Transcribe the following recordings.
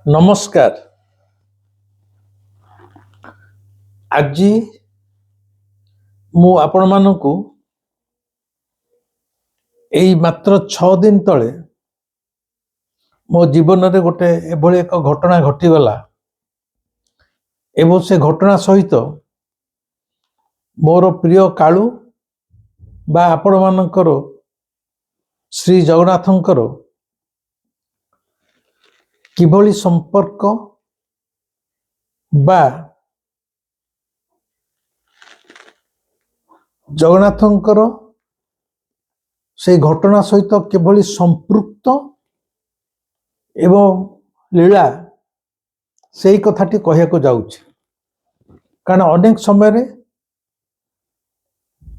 ନମସ୍କାର। ଆଜି ମୁଁ ଆପଣମାନଙ୍କୁ ଏଇ ମାତ୍ର 6 ଦିନ ତଳେ ମୋ ଜୀବନରେ ଗୋଟେ ଏଭଳି ଏକ ଘଟଣା ଘଟିଗଲା ଏବଂ ସେ ଘଟଣା ସହିତ ମୋର ପ୍ରିୟ କାଳୁ ବା ଆପଣମାନଙ୍କର ଶ୍ରୀ ଜଗନ୍ନାଥଙ୍କର କିଭଳି ସମ୍ପର୍କ ବା ଜଗନ୍ନାଥଙ୍କର ସେଇ ଘଟଣା ସହିତ କିଭଳି ସମ୍ପୃକ୍ତ ଏବଂ ଲୀଳା ସେଇ କଥାଟି କହିବାକୁ ଯାଉଛି। କାରଣ ଅନେକ ସମୟରେ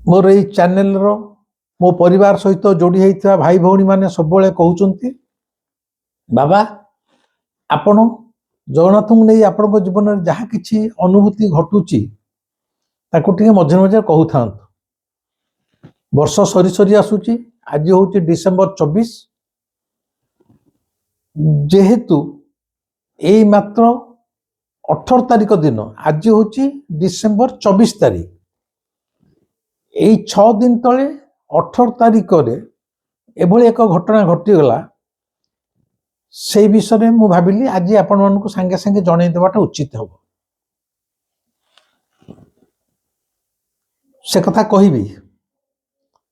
ମୋର ଏଇ ଚ୍ୟାନେଲର ମୋ ପରିବାର ସହିତ ଯୋଡ଼ି ହେଇଥିବା ଭାଇ ଭଉଣୀମାନେ ସବୁବେଳେ କହୁଛନ୍ତି, ବାବା ଆପଣ ଜଗନ୍ନାଥଙ୍କୁ ନେଇ ଆପଣଙ୍କ ଜୀବନରେ ଯାହା କିଛି ଅନୁଭୂତି ଘଟୁଛି ତାକୁ ଟିକେ ମଝିରେ ମଝିରେ କହୁଥାନ୍ତୁ। ବର୍ଷ ସରି ସରି ଆସୁଛି, ଆଜି ହେଉଛି ଡିସେମ୍ବର 24। ଯେହେତୁ ଏଇ ମାତ୍ର 18 ତାରିଖ ଦିନ, ଆଜି ହେଉଛି ଡିସେମ୍ବର 24 ତାରିଖ, ଏଇ 6 ଦିନ ତଳେ 18 ତାରିଖରେ ଏଭଳି ଏକ ଘଟଣା ଘଟିଗଲା। ସେଇ ବିଷୟରେ ମୁଁ ଭାବିଲି ଆଜି ଆପଣମାନଙ୍କୁ ସାଙ୍ଗେ ସାଙ୍ଗେ ଜଣେଇ ଦେବାଟା ଉଚିତ ହେବ। ସେ କଥା କହିବି।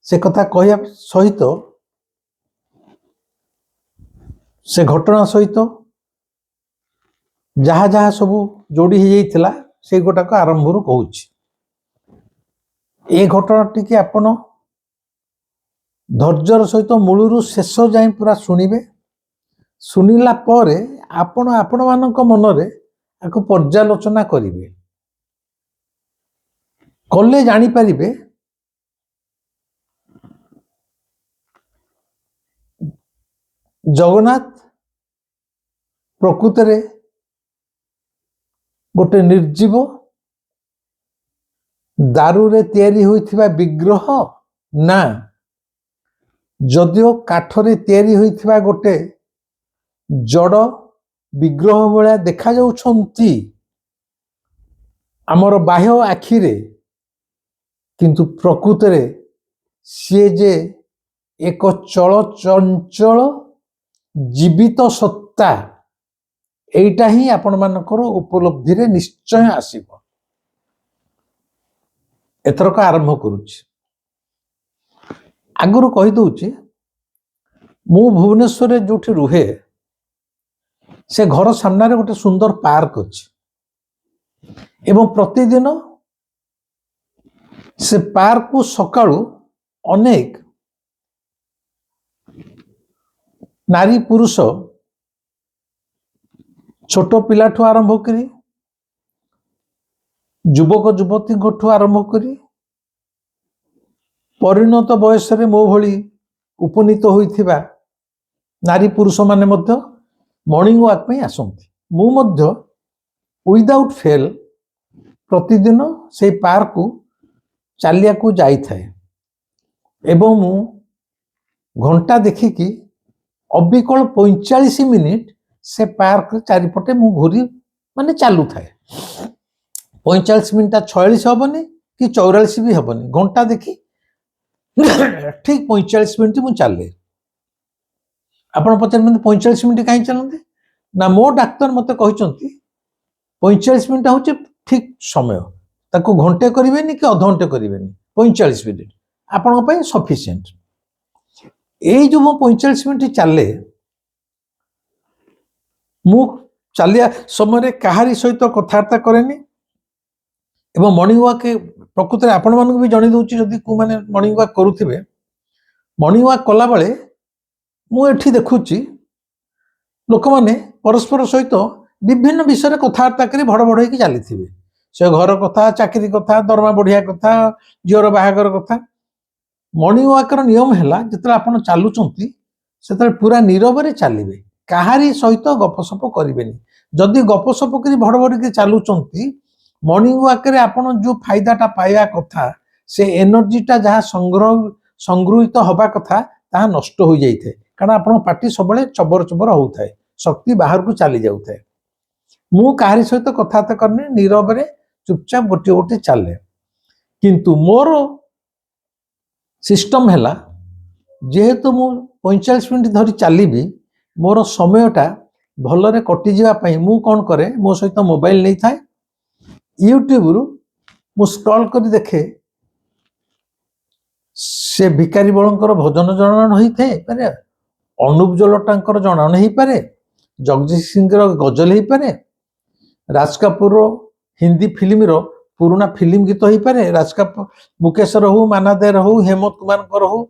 ସେ କଥା କହିବା ସହିତ ସେ ଘଟଣା ସହିତ ଯାହା ଯାହା ସବୁ ଯୋଡ଼ି ହେଇଯାଇଥିଲା ସେଇ ଗୋଟାକ ଆରମ୍ଭରୁ କହୁଛି। ଏ ଘଟଣାଟିକି ଆପଣ ଧୈର୍ଯ୍ୟର ସହିତ ମୂଳରୁ ଶେଷ ଯାଏଁ ପୁରା ଶୁଣିବେ। ଶୁଣିଲା ପରେ ଆପଣ ଆପଣମାନଙ୍କ ମନରେ ଆକୁ ପର୍ଯ୍ୟାଲୋଚନା କରିବେ। କଲେ ଜାଣିପାରିବେ ଜଗନ୍ନାଥ ପ୍ରକୃତରେ ଗୋଟେ ନିର୍ଜୀବ ଦାରୁରେ ତିଆରି ହୋଇଥିବା ବିଗ୍ରହ ନା ଯଦିଓ କାଠରେ ତିଆରି ହୋଇଥିବା ଗୋଟେ ଜଡ଼ ବିଗ୍ରହ ଭଳିଆ ଦେଖାଯାଉଛନ୍ତି ଆମର ବାହ୍ୟ ଆଖିରେ, କିନ୍ତୁ ପ୍ରକୃତରେ ସିଏ ଯେ ଏକ ଚଳଚଞ୍ଚଳ ଜୀବିତ ସତ୍ତା, এইটা ହିଁ ଆପଣମାନଙ୍କର ଉପଲବ୍ଧିରେ ନିଶ୍ଚୟ ଆସିବ। ଏଥରକ ଆରମ୍ଭ କରୁଛି। ଆଗରୁ କହିଦଉଛି, ମୁଁ ଭୁବନେଶ୍ୱରରେ ଯୋଉଠି ରୁହେ ସେ ଘର ସାମ୍ନାରେ ଗୋଟେ ସୁନ୍ଦର ପାର୍କ ଅଛି ଏବଂ ପ୍ରତିଦିନ ସେ ପାର୍କକୁ ସକାଳୁ ଅନେକ ନାରୀ ପୁରୁଷ, ଛୋଟ ପିଲାଠୁ ଆରମ୍ଭ କରି ଯୁବକ ଯୁବତୀଙ୍କଠୁ ଆରମ୍ଭ କରି ପରିଣତ ବୟସରେ ମୋ ଭଳି ଉପନୀତ ହୋଇଥିବା ନାରୀ ପୁରୁଷମାନେ ମଧ୍ୟ ମର୍ଣ୍ଣିଂ ୱାକ୍ ପାଇଁ ଆସନ୍ତି। ମୁଁ ମଧ୍ୟ ୱିଦାଉଟ୍ ଫେଲ୍ ପ୍ରତିଦିନ ସେଇ ପାର୍କକୁ ଚାଲିବାକୁ ଯାଇଥାଏ ଏବଂ ମୁଁ ଘଣ୍ଟା ଦେଖିକି ଅବିକଳ 45 ମିନିଟ୍ ସେ ପାର୍କ ଚାରିପଟେ ମୁଁ ଘୁରି ଚାଲୁଥାଏ। 45 ମିନିଟ୍ 46 ହବନି କି 44 ବି ହବନି, ଘଣ୍ଟା ଦେଖି ଠିକ୍ 45 ମିନିଟ୍ ମୁଁ ଚାଲେ। ଆପଣ ପଚାରିବେ 45 ମିନିଟ୍ କାହିଁ ଚାଲନ୍ତି? ନା, ମୋ ଡାକ୍ତର ମୋତେ କହିଛନ୍ତି 45 ମିନିଟ୍ ହେଉଛି ଠିକ୍ ସମୟ, ତାକୁ ଘଣ୍ଟେ କରିବେନି କି ଅଧଘଣ୍ଟେ କରିବେନି, 45 ମିନିଟ୍ ଆପଣଙ୍କ ପାଇଁ ସଫିସିଏଣ୍ଟ। ଏଇ ଯୋଉ ମୁଁ 45 ମିନିଟ୍ ଚାଲେ, ମୁଁ ଚାଲିବା ସମୟରେ କାହାରି ସହିତ କଥାବାର୍ତ୍ତା କରେନି ଏବଂ ମର୍ଣ୍ଣିଂ ୱାକ୍ ପ୍ରକୃତରେ ଆପଣମାନଙ୍କୁ ବି ଜଣେଇ ଦେଉଛି, ଯଦି କୋଉମାନେ ମର୍ଣ୍ଣିଂ ୱାକ୍ କରୁଥିବେ, ମର୍ଣ୍ଣିଂ ୱାକ୍ କଲାବେଳେ ମୁଁ ଏଠି ଦେଖୁଛି ଲୋକମାନେ ପରସ୍ପର ସହିତ ବିଭିନ୍ନ ବିଷୟରେ କଥାବାର୍ତ୍ତା କରି ଭଡ଼ ଭଡ଼ ହେଇକି ଚାଲିଥିବେ। ସେ ଘର କଥା, ଚାକିରି କଥା, ଦରମା ବଢ଼ିଆ କଥା, ଝିଅର ବାହାଘର କଥା। ମର୍ଣ୍ଣିଂ ୱାକ୍ର ନିୟମ ହେଲା, ଯେତେବେଳେ ଆପଣ ଚାଲୁଛନ୍ତି ସେତେବେଳେ ପୁରା ନୀରବରେ ଚାଲିବେ, କାହାରି ସହିତ ଗପସପ କରିବେନି। ଯଦି ଗପସପ କରି ଭଡ଼ ଭଡ଼ିକି ଚାଲୁଛନ୍ତି, ମର୍ଣ୍ଣିଂ ୱାକ୍ରେ ଆପଣ ଯୋଉ ଫାଇଦାଟା ପାଇବା କଥା, ସେ ଏନର୍ଜିଟା ଯାହା ସଂଗୃହୀତ ହବା କଥା ତାହା ନଷ୍ଟ ହୋଇଯାଇଥାଏ। କାରଣ ଆପଣଙ୍କ ପାଟି ସବୁବେଳେ ଚବର ଚବର ହଉଥାଏ, ଶକ୍ତି ବାହାରକୁ ଚାଲି ଯାଉଥାଏ। ମୁଁ କାହାରି ସହିତ କଥାବାର୍ତ୍ତା କରିନି, ନୀରବରେ ଚୁପଚାପ ଗୋଟିଏ ଗୋଟିଏ ଚାଲେ। କିନ୍ତୁ ମୋର ସିଷ୍ଟମ ହେଲା, ଯେହେତୁ ମୁଁ 45 ମିନିଟ୍ ଧରି ଚାଲିବି, ମୋର ସମୟଟା ଭଲରେ କଟିଯିବା ପାଇଁ ମୁଁ କ'ଣ କରେ, ମୋ ସହିତ ମୋବାଇଲ ନେଇଥାଏ। ୟୁଟ୍ୟୁବରୁ ମୁଁ ସ୍କ୍ରଲ୍ କରି ଦେଖେ, ସେ ଭିକାରୀ ବଳଙ୍କର ଭଜନ ଜଣାଣ ହେଇଥାଏ, ଅନୁପ ଜଲୋଟାଙ୍କର ଜଣାଣ ହେଇପାରେ, ଜଗଜିତ ସିଂର ଗଜଲ ହେଇପାରେ, ରାଜ କାପୁରର ହିନ୍ଦୀ ଫିଲ୍ମର ପୁରୁଣା ଫିଲ୍ମ ଗୀତ ହେଇପାରେ, ମୁକେଶର ହଉ, ମାନାଦେର ହଉ, ହେମନ୍ତ କୁମାରଙ୍କର ହଉ,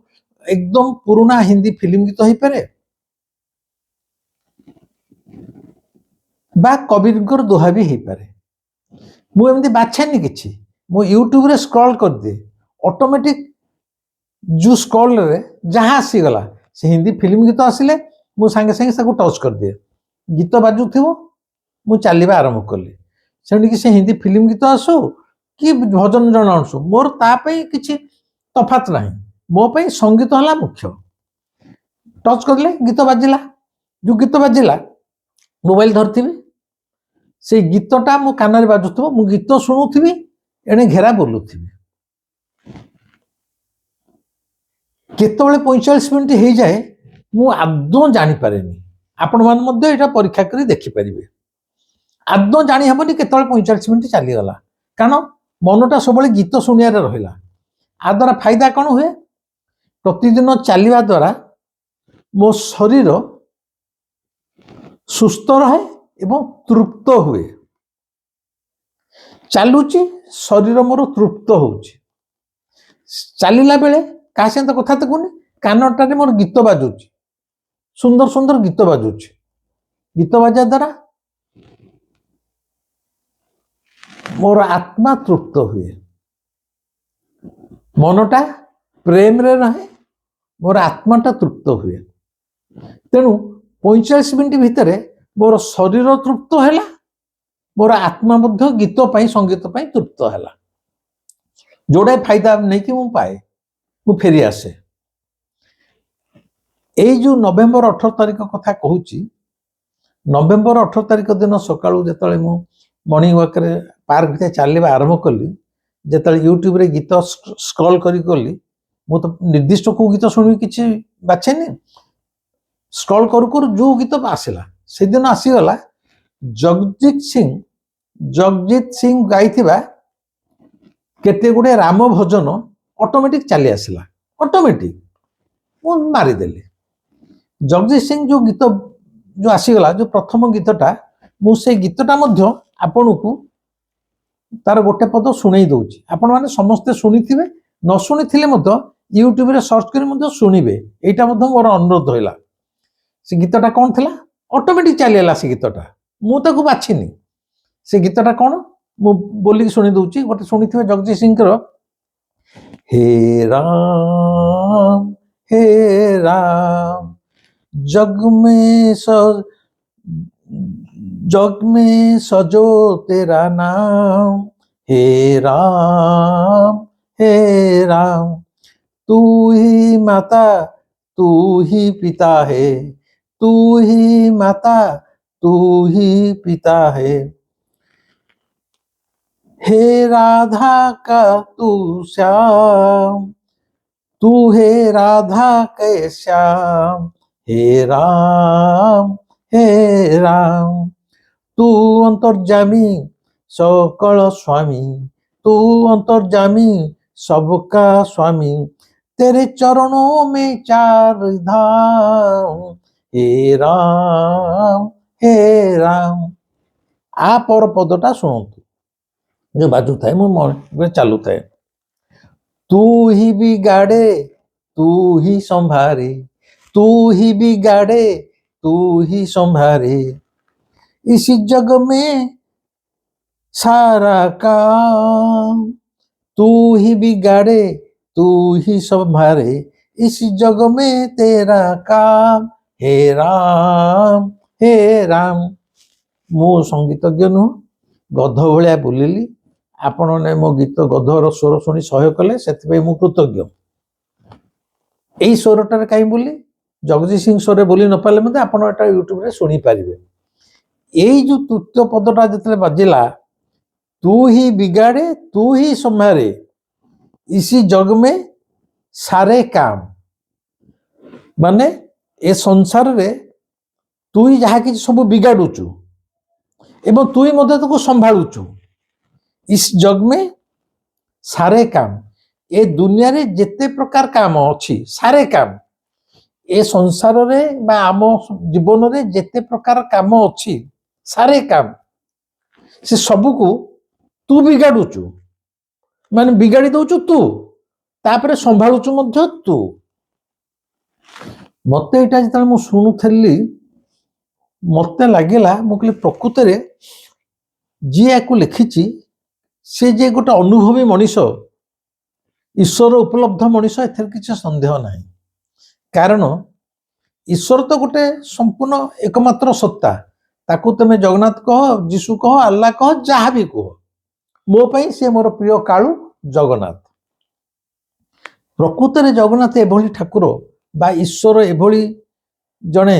ଏକଦମ ପୁରୁଣା ହିନ୍ଦୀ ଫିଲ୍ମ ଗୀତ ହେଇପାରେ, ବା କବିରଙ୍କର ଦୋହା ବି ହେଇପାରେ। ମୁଁ ଏମିତି ବାଛେନି କିଛି, ମୁଁ ୟୁଟ୍ୟୁବରେ ସ୍କ୍ରଲ୍ କରିଦିଏ, ଅଟୋମେଟିକ ଯୋଉ ସ୍କ୍ରଲରେ ଯାହା ଆସିଗଲା, ସେ ହିନ୍ଦୀ ଫିଲ୍ମ ଗୀତ ଆସିଲେ ମୁଁ ସାଙ୍ଗେ ସାଙ୍ଗେ ତାକୁ ଟଚ୍ କରିଦିଏ। ଗୀତ ବାଜୁଥିବ, ମୁଁ ଚାଲିବା ଆରମ୍ଭ କଲି, ସେଣିକି ସେ ହିନ୍ଦୀ ଫିଲ୍ମ ଗୀତ ଆସୁ କି ଭଜନ ଜଣାଣ ଆସୁ, ମୋର ତା ପାଇଁ କିଛି ତଫାତ ନାହିଁ। ମୋ ପାଇଁ ସଙ୍ଗୀତ ହେଲା ମୁଖ୍ୟ। ଟଚ୍ କରିଲେ ଗୀତ ବାଜିଲା, ଯୋଉ ଗୀତ ବାଜିଲା ମୋବାଇଲ ଧରିଥିବି, ସେଇ ଗୀତଟା ମୋ କାନରେ ବାଜୁଥିବ, ମୁଁ ଗୀତ ଶୁଣୁଥିବି, ଏଣେ ଘେରା ବୁଲୁଥିବି। କେତେବେଳେ 45 ମିନିଟ୍ ହେଇଯାଏ ମୁଁ ଆଦୌ ଜାଣିପାରେନି। ଆପଣମାନେ ମଧ୍ୟ ଏଇଟା ପରୀକ୍ଷା କରି ଦେଖିପାରିବେ। ଆଦୌ ଜାଣି ହେବନି କେତେବେଳେ 45 ମିନିଟ୍ ଚାଲିଗଲା, କାରଣ ମନଟା ସବୁବେଳେ ଗୀତ ଶୁଣିବାରେ ରହିଲା। ଆ ଦ୍ୱାରା ଫାଇଦା କ'ଣ ହୁଏ? ପ୍ରତିଦିନ ଚାଲିବା ଦ୍ୱାରା ମୋ ଶରୀର ସୁସ୍ଥ ରହେ ଏବଂ ତୃପ୍ତ ହୁଏ। ଚାଲୁଛି, ଶରୀର ମୋର ତୃପ୍ତ ହଉଛି। ଚାଲିଲା ବେଳେ କାହା ସହିତ କଥା ତ କହୁନି, କାନଟାରେ ମୋର ଗୀତ ବାଜୁଛି, ସୁନ୍ଦର ସୁନ୍ଦର ଗୀତ ବାଜୁଛି। ଗୀତ ବାଜିବା ଦ୍ୱାରା ମୋର ଆତ୍ମା ତୃପ୍ତ ହୁଏ, ମନଟା ପ୍ରେମରେ ରହେ, ମୋର ଆତ୍ମାଟା ତୃପ୍ତ ହୁଏ। ତେଣୁ 45 ମିନିଟ୍ ଭିତରେ ମୋର ଶରୀର ତୃପ୍ତ ହେଲା, ମୋର ଆତ୍ମା ମଧ୍ୟ ଗୀତ ପାଇଁ, ସଙ୍ଗୀତ ପାଇଁ ତୃପ୍ତ ହେଲା। ଯୋଉଟା ଫାଇଦା ନେଇକି ମୁଁ ପାଏ, ମୁଁ ଫେରି ଆସେ। ଏଇ ଯୋଉ ନଭେମ୍ବର 18 ତାରିଖ କଥା କହୁଛି, ନଭେମ୍ବର 18 ତାରିଖ ଦିନ ସକାଳୁ ଯେତେବେଳେ ମୁଁ ମର୍ଣ୍ଣିଂ ୱାକରେ ପାର୍କ ଭିତରେ ଚାଲିବା ଆରମ୍ଭ କଲି, ଯେତେବେଳେ ୟୁଟ୍ୟୁବରେ ଗୀତ ସ୍କ୍ରଲ୍ କରି କଲି, ମୁଁ ତ ନିର୍ଦ୍ଦିଷ୍ଟ କୋଉ ଗୀତ ଶୁଣିବି କିଛି ବାଛେନି, ସ୍କ୍ରଲ୍ କରୁ କରୁ ଯୋଉ ଗୀତ ଆସିଲା, ସେଦିନ ଆସିଗଲା ଜଗଜିତ ସିଂ ଗାଇଥିବା କେତେ ଗୁଡେ ରାମ ଭଜନ, ଅଟୋମେଟିକ ଚାଲି ଆସିଲା। ଅଟୋମେଟିକ ମୁଁ ମାରିଦେଲି। ଜଗଜିତ ସିଂ ଯୋଉ ଗୀତ ଯୋଉ ଆସିଗଲା, ଯୋଉ ପ୍ରଥମ ଗୀତଟା, ମୁଁ ସେଇ ଗୀତଟା ମଧ୍ୟ ଆପଣଙ୍କୁ ତାର ଗୋଟେ ପଦ ଶୁଣେଇ ଦଉଛି। ଆପଣମାନେ ସମସ୍ତେ ଶୁଣିଥିବେ, ନ ଶୁଣିଥିଲେ ମଧ୍ୟ ୟୁଟ୍ୟୁବରେ ସର୍ଚ୍ଚ କରି ମଧ୍ୟ ଶୁଣିବେ, ଏଇଟା ମଧ୍ୟ ମୋର ଅନୁରୋଧ ରହିଲା। ସେ ଗୀତଟା କ'ଣ ଥିଲା? ଅଟୋମେଟିକ ଚାଲିଗଲା ସେ ଗୀତଟା, ମୁଁ ତାକୁ ବାଛିନି। ସେ ଗୀତଟା କ'ଣ ମୁଁ ବୋଲିକି ଶୁଣି ଦଉଛି। ଗୋଟେ ଶୁଣିଥିବେ ଜଗଜିତ ସିଂଙ୍କର, हे राम जग में सजो तेरा नाम, हे राम तू ही माता तू ही पिता है, तू ही माता तू ही पिता है, हे राधा का तू श्याम, तू हे राधा के श्याम, हे राम तू अंतर्जामी सकल स्वामी, तू अंतर्जामी सबका स्वामी, तेरे चरणों में चार धाम, हे राम आ पर पदटा शुणु जो बाजुଥାଏ, ମୁଁ ଚାଲୁଥାଏ। तू ही बिगाड़े तू ही संभारे, तू ही बिगाड़े तू ही संभारे, इस जग में सारा काम, तू ही बिगाड़े तू ही संभारे, इस जग में तेरा काम, हे राम। ମୁଁ ସଙ୍ଗୀତଜ୍ଞ ନୁହଁ, ଗଧ ଭଳିଆ ବୁଲିଲି। ଆପଣମାନେ ମୋ ଗୀତ ଗଧର ସ୍ୱର ଶୁଣି ସହ୍ୟ କଲେ, ସେଥିପାଇଁ ମୁଁ କୃତଜ୍ଞ। ଏଇ ସ୍ୱରଟାରେ କାହିଁ ବୋଲି ଜଗଜିତ ସିଂ ଶୋରେ ବୋଲି ନ ପାରିଲେ ମଧ୍ୟ ଆପଣ ଏଟା ୟୁଟ୍ୟୁବରେ ଶୁଣିପାରିବେ। ଏଇ ଯୋଉ ତୃତୀୟ ପଦଟା ଯେତେବେଳେ ବାଜିଲା, ତୁ ହି ବିଗାଡେ ତୁ ହି ସମ୍ଭାରେ ଇସି ଜଗ ମେ ସାରେ କାମ, ମାନେ ଏ ସଂସାରରେ ତୁଇ ଯାହା କିଛି ସବୁ ବିଗାଡୁଛୁ ଏବଂ ତୁଇ ମଧ୍ୟ ତାକୁ ସମ୍ଭାଳୁଛୁ। ଇସ ଜଗ ମେ ସାରେ କାମ, ଏ ଦୁନିଆରେ ଯେତେ ପ୍ରକାର କାମ ଅଛି, ସାରେ କାମ, ଏ ସଂସାରରେ ବା ଆମ ଜୀବନରେ ଯେତେ ପ୍ରକାର କାମ ଅଛି, ସାରେ କାମ, ସେ ସବୁକୁ ତୁ ବିଗାଡୁଛୁ, ମାନେ ବିଗାଡି ଦଉଛୁ ତୁ, ତାପରେ ସମ୍ଭାଳୁଛୁ ମଧ୍ୟ ତୁ। ମତେ ଏଇଟା ଯେତେବେଳେ ମୁଁ ଶୁଣୁଥିଲି ମତେ ଲାଗିଲା, ମୁଁ କହିଲି ପ୍ରକୃତରେ ଯିଏ ୟାକୁ ଲେଖିଛି ସେ ଯେ ଗୋଟେ ଅନୁଭବୀ ମଣିଷ, ଈଶ୍ୱର ଉପଲବ୍ଧ ମଣିଷ, ଏଥିରେ କିଛି ସନ୍ଦେହ ନାହିଁ। କାରଣ ଈଶ୍ୱର ତ ଗୋଟେ ସମ୍ପୂର୍ଣ୍ଣ ଏକମାତ୍ର ସତ୍ତା, ତାକୁ ତମେ ଜଗନ୍ନାଥ କହ, ଯୀଶୁ କହ, ଆଲ୍ଲାହ କହ, ଯାହା ବି କୁହ, ମୋ ପାଇଁ ସେ ମୋର ପ୍ରିୟ କାଳୁ ଜଗନ୍ନାଥ। ପ୍ରକୃତରେ ଜଗନ୍ନାଥ ଏଭଳି ଠାକୁର ବା ଈଶ୍ୱର ଏଭଳି ଜଣେ,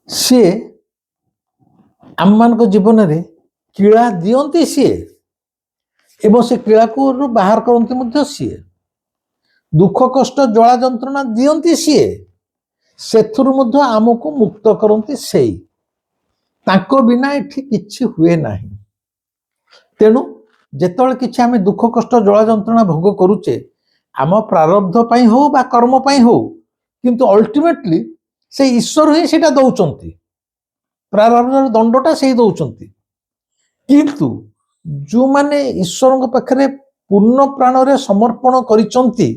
ସିଏ ଆମମାନଙ୍କ ଜୀବନରେ କୀଳା ଦିଅନ୍ତି ସିଏ, ଏବଂ ସେ କୀଳାକୁ ବାହାର କରନ୍ତି ମଧ୍ୟ ସିଏ, ଦୁଃଖ କଷ୍ଟ ଜଳା ଯନ୍ତ୍ରଣା ଦିଅନ୍ତି ସିଏ, ସେଥିରୁ ମଧ୍ୟ ଆମକୁ ମୁକ୍ତ କରନ୍ତି ସେଇ। ତାଙ୍କ ବିନା ଏଠି କିଛି ହୁଏ ନାହିଁ। ତେଣୁ ଯେତେବେଳେ କିଛି ଆମେ ଦୁଃଖ କଷ୍ଟ ଜଳା ଯନ୍ତ୍ରଣା ଭୋଗ କରୁଛେ, ଆମ ପ୍ରାରବ୍ଧ ପାଇଁ ହଉ ବା କର୍ମ ପାଇଁ ହଉ, କିନ୍ତୁ ଅଲ୍ଟିମେଟଲି ସେ ଈଶ୍ୱର ହିଁ ସେଇଟା ଦଉଛନ୍ତି, ପ୍ରାରବ୍ଧର ଦଣ୍ଡଟା ସେଇ ଦଉଛନ୍ତି। କିନ୍ତୁ ଯେଉଁମାନେ ଈଶ୍ୱରଙ୍କ ପାଖରେ ପୂର୍ଣ୍ଣ ପ୍ରାଣରେ ସମର୍ପଣ କରିଛନ୍ତି,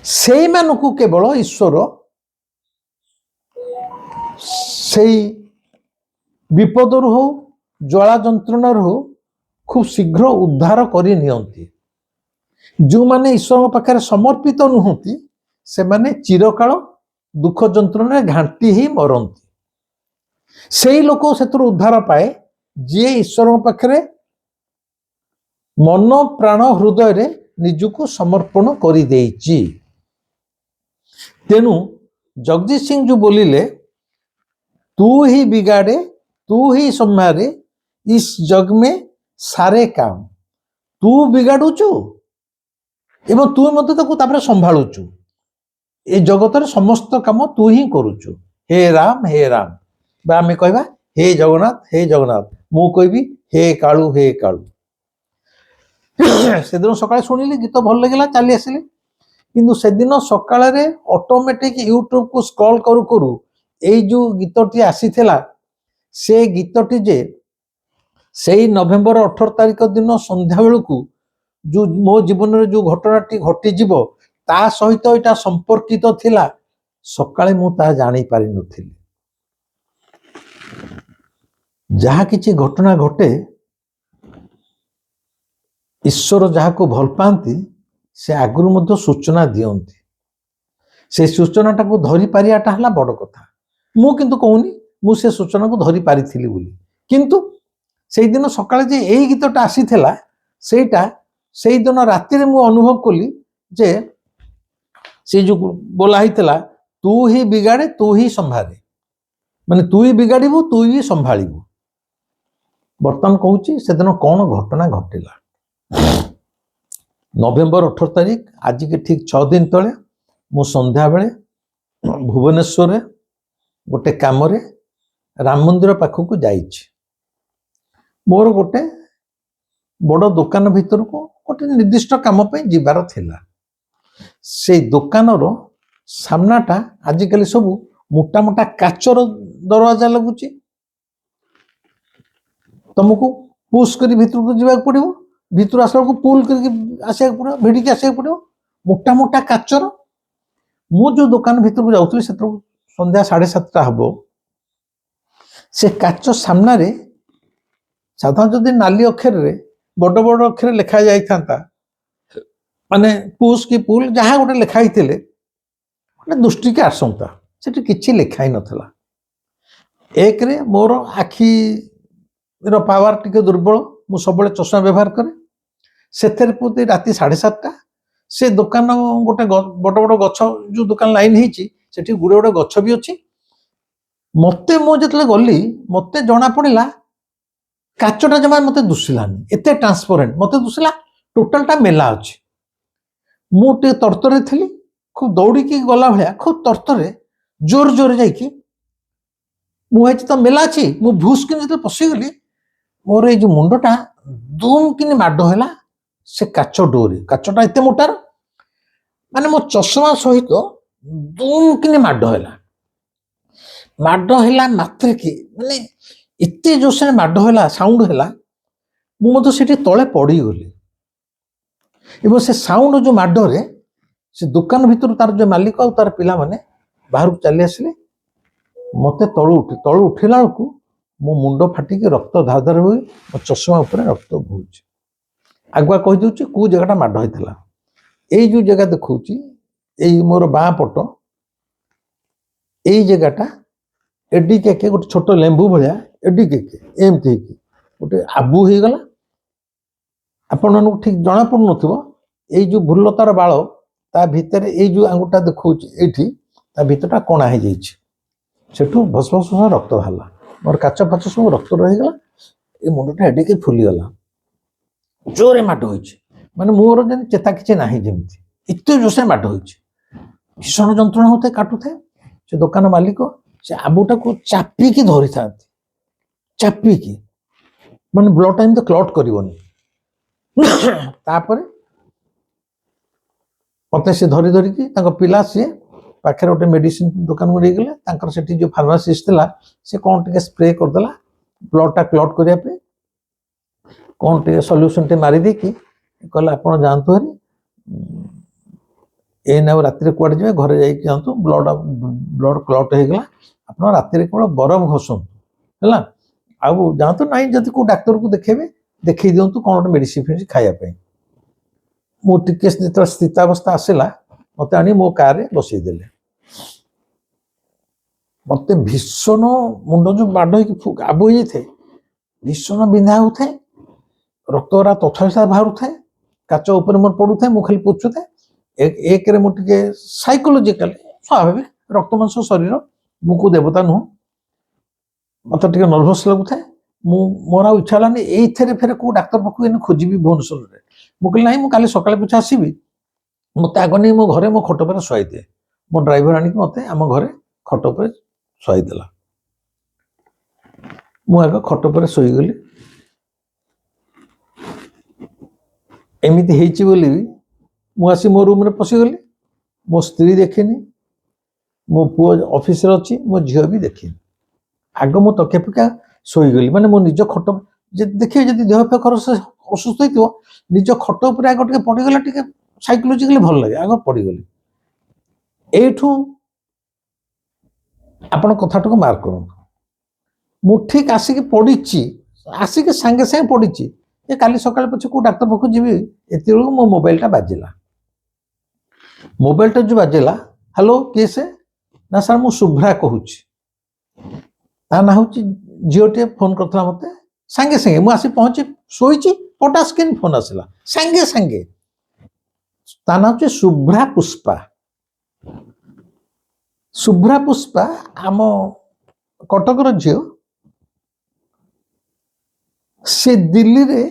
ସେଇମାନଙ୍କୁ କେବଳ ଈଶ୍ୱର ସେଇ ବିପଦରୁ ହଉ ଜ୍ୱାଳା ଯନ୍ତ୍ରଣାରୁ ହଉ ଖୁବ୍ ଶୀଘ୍ର ଉଦ୍ଧାର କରି ନିଅନ୍ତି। ଯେଉଁମାନେ ଈଶ୍ୱରଙ୍କ ପାଖରେ ସମର୍ପିତ ନୁହନ୍ତି, ସେମାନେ ଚିରକାଳ ଦୁଃଖ ଯନ୍ତ୍ରଣାରେ ଘାଣ୍ଟି ହେଇ ମରନ୍ତି। ସେଇ ଲୋକ ସେଥିରୁ ଉଦ୍ଧାର ପାଏ ଯିଏ ଈଶ୍ୱରଙ୍କ ପାଖରେ ମନ ପ୍ରାଣ ହୃଦୟରେ ନିଜକୁ ସମର୍ପଣ କରିଦେଇଛି। ତେଣୁ ଜଗଜିତ ସିଂ ଯୋଉ ବୋଲିଲେ, ତୁ ହି ବିଗାଡେ ତୁ ହି ସମ୍ଭାରେ ଇସ ଜଗ ମେ ସାରେ କାମ, ତୁ ବିଗାଡୁଛୁ ଏବଂ ତୁ ମଧ୍ୟ ତାକୁ ତାପରେ ସମ୍ଭାଳୁଛୁ, ଏ ଜଗତରେ ସମସ୍ତ କାମ ତୁ ହିଁ କରୁଛୁ। ହେ ରାମ ବା ଆମେ କହିବା ହେ ଜଗନ୍ନାଥ, ମୁଁ କହିବି ହେ କାଳୁ ହେ କାଳୁ। ସେଦିନ ସକାଳେ ଶୁଣିଲି, ଗୀତ ଭଲ ଲାଗିଲା, ଚାଲି ଆସିଲି। କିନ୍ତୁ ସେଦିନ ସକାଳରେ ଅଟୋମେଟିକ ୟୁଟ୍ୟୁବକୁ ସ୍କ୍ରଲ କରୁ କରୁ ଏଇ ଯୋଉ ଗୀତଟି ଆସିଥିଲା, ସେ ଗୀତଟି ଯେ ସେଇ ନଭେମ୍ବର 18 ତାରିଖ ଦିନ ସନ୍ଧ୍ୟା ବେଳକୁ ଯୋଉ ମୋ ଜୀବନରେ ଯୋଉ ଘଟଣାଟି ଘଟିଯିବ ତା ସହିତ ଏଇଟା ସମ୍ପର୍କିତ ଥିଲା, ସକାଳେ ମୁଁ ତାହା ଜାଣିପାରିନଥିଲି। ଯାହା କିଛି ଘଟଣା ଘଟେ, ଈଶ୍ୱର ଯାହାକୁ ଭଲ ପାଆନ୍ତି ସେ ଆଗରୁ ମଧ୍ୟ ସୂଚନା ଦିଅନ୍ତି। ସେ ସୂଚନାଟାକୁ ଧରି ପାରିବାଟା ହେଲା ବଡ଼ କଥା। ମୁଁ କିନ୍ତୁ କହୁନି ମୁଁ ସେ ସୂଚନାକୁ ଧରି ପାରିଥିଲି ବୋଲି, କିନ୍ତୁ ସେଇଦିନ ସକାଳେ ଯେ ଏଇ ଗୀତଟା ଆସିଥିଲା, ସେଇଟା ସେଇଦିନ ରାତିରେ ମୁଁ ଅନୁଭବ କଲି ଯେ ସେ ଯୋଉ ବୋଲା ହେଇଥିଲା, ତୁ ହି ବିଗାଡେ ତୁ ହି ସମ୍ଭାରେ, ମାନେ ତୁ ହି ବିଗାଡ଼ିବୁ ତୁ ହି ସମ୍ଭାଳିବୁ। ବର୍ତ୍ତମାନ କହୁଛି ସେଦିନ କ'ଣ ଘଟଣା ଘଟିଲା। ନଭେମ୍ବର 18 ତାରିଖ, ଆଜିକି ଠିକ୍ 6 ଦିନ ତଳେ ମୁଁ ସନ୍ଧ୍ୟାବେଳେ ଭୁବନେଶ୍ୱରରେ ଗୋଟେ କାମରେ ରାମ ମନ୍ଦିର ପାଖକୁ ଯାଇଛି। ମୋର ଗୋଟେ ବଡ଼ ଦୋକାନ ଭିତରକୁ ଗୋଟେ ନିର୍ଦ୍ଦିଷ୍ଟ କାମ ପାଇଁ ଯିବାର ଥିଲା। ସେଇ ଦୋକାନର ସାମ୍ନାଟା ଆଜିକାଲି ସବୁ ମୋଟା ମୋଟା କାଚର ଦରୱାଜା ଲାଗୁଛି, ତମକୁ ପୁସ୍ କରି ଭିତରକୁ ଯିବାକୁ ପଡ଼ିବ, ଭିତରୁ ଆସିଲା ବେଳକୁ ପୁଲ୍ କରିକି ଆସିବାକୁ ପଡ଼ିବ, ଭିଡ଼ିକି ଆସିବାକୁ ପଡ଼ିବ, ମୋଟା ମୋଟା କାଚର। ମୁଁ ଯୋଉ ଦୋକାନ ଭିତରକୁ ଯାଉଥିଲି ସେତେବେଳକୁ ସନ୍ଧ୍ୟା 7:30 ହବ। ସେ କାଚ ସାମ୍ନାରେ ସାଧାରଣତଃ ଯଦି ନାଲି ଅକ୍ଷରରେ ବଡ଼ ବଡ଼ ଅକ୍ଷରରେ ଲେଖା ଯାଇଥାନ୍ତା, ମାନେ ପୁସ୍ କି ପୁଲ୍ ଯାହା ଗୋଟେ ଲେଖା ହେଇଥିଲେ ଗୋଟେ ଦୃଷ୍ଟିକି ଆସନ୍ତା, ସେଠି କିଛି ଲେଖା ହେଇନଥିଲା। ଏକରେ ମୋର ଆଖିର ପାୱାର ଟିକେ ଦୁର୍ବଳ, ମୁଁ ସବୁବେଳେ ଚଷମା ବ୍ୟବହାର କରେ, ସେଥିରେ ପ୍ରତି ରାତି 7:30, से दुकान गोटे बड़ बड़ गछ जो दुकान लाइन होती सेठी गुड़े गुड़े गछ भी अच्छी मत मुझे गली मत जना पड़ा काचटा जमा मत दुसिलानी एत ट्रांसपेरेंट मत दुसिला टोटालटा मेला अच्छी मुझे तरतरे थी खूब दौड़ी गला भाया खूब तरतरे जोर जोर जाकि मुझे तो मेला अच्छी मु भूस कि जो पशिगली मोर ये मुंडटा दुम कि माड है से काच डोरी काचटा एत मोटार माने मो चषमा सहित दुम कि माड है मात्र कि माने एते जोश माड है साउंड है मुझे से तले पड़गली एवं से साउंड जो माडरे से दुकान भितर तार जो मालिक और तार पिला माने बाहर चली आसिले मत तलु उठिला बेलू मो मुंड फाटिक रक्त धार धार हुए मो चषमा उपर रक्त बोझ आगुआ कहीदे कौ जगह माड होता ये जो जगह देखा यही मोर बाँ पट यही जगहटा एडी केके गोटे छोट लेंबू भाया एडी केके एमती गोटे आबू हो गला आपण ठीक जना पड़ू नई जो भूलतार बाल ता भितर ये जो आंगुटा देखा ये भितरटा कणा हो जाठू भस भस रक्त बाहर मोर काच फाच सब रक्त रहीगला ये मुंडटा एडिके फुलीगला जोरे माड हो माने मोर जेन चेता किसी ना जमी एत जोशे माड हो भीषण जंत्रणा होता काटू थे से दुकान मालिक से आबूटा को चापिकी धरी था चापिकी माने ब्लड टाइम तो क्लट करनी मत से धरी धरिकी पिला सी पाखे गोटे मेडिसिन दुकान को गले से जो फार्मासीस्ट था से कौन टे स्प्रे करदेला ब्लडटा क्लट करने कौन टे सल्यूशन टे मारिदे कि कहला आप जातु हरी एन राति कूड़े जाए घरे जातु ब्लड ब्लड क्लट होगा आप राति केवल बरफ घसतु है आउ जातु ना जब को डाक्तर को देखेबे देखई दिंतु कौन गोटे मेडिसिन खायापी मुझे जो स्थितावस्था आसला मत आनी मो कार बसईदे मत भीषण मुंड जो माड आबू हो जाए भीषण बिंधा होता है रक्तरा तथा बाहर थाए काच उपर मोर पड़ू था मुझे खाली पोछु था एक मुझे साइकोलोजिकल स्वाभाविक रक्त मांस शरीर मुझे देवता नुह मत नर्भस लगुए मोर आ इच्छा है ये फेर कौ डाक्तर पाखु खोजी भुवनेश्वर मुझे ना मुझे सका पीछे आसबि मत आग नहीं मो घरे मो खट पर शुआई दिए मो ड्राइवर आनिक मत आम घरे खट पर शुआईदेला मुझे खट पर शोगली एमती बोली मुझे मो रूम में पशिगली मो स्त्री देखनी मो पुओ ऑफिस अच्छी मो झील भी देखनी आग मो तकिया पिका शोगली माने मो निज खट देखिए जब देह फेर असुस्थ हो निज खट उपर आग टे पड़गला टे साइकोलोजिकली भल लगे आग पड़गली एठू आपण कथाटा को मार्क करूँ मु ठीक आसिक पड़ी आसिक सांगे सांगे पड़ी ये काली सकाल पछे को डाक्तर पाखु जी एत मो मोबाइलटा बाजिला मोबाइलटा जो बाजिला हेलो किए से ना सर मु शुभ्रा कहूँ ता ना हूँ झीटे फोन करता मत सांगे सांगे मुझे पहुंची शोची पटा स्क्रीन फोन आसला सांगे सांगे ता ना हूँ शुभ्रा पुष्पा शुभ्रा पुष्पा आम कटकर झील से दिल्ली रे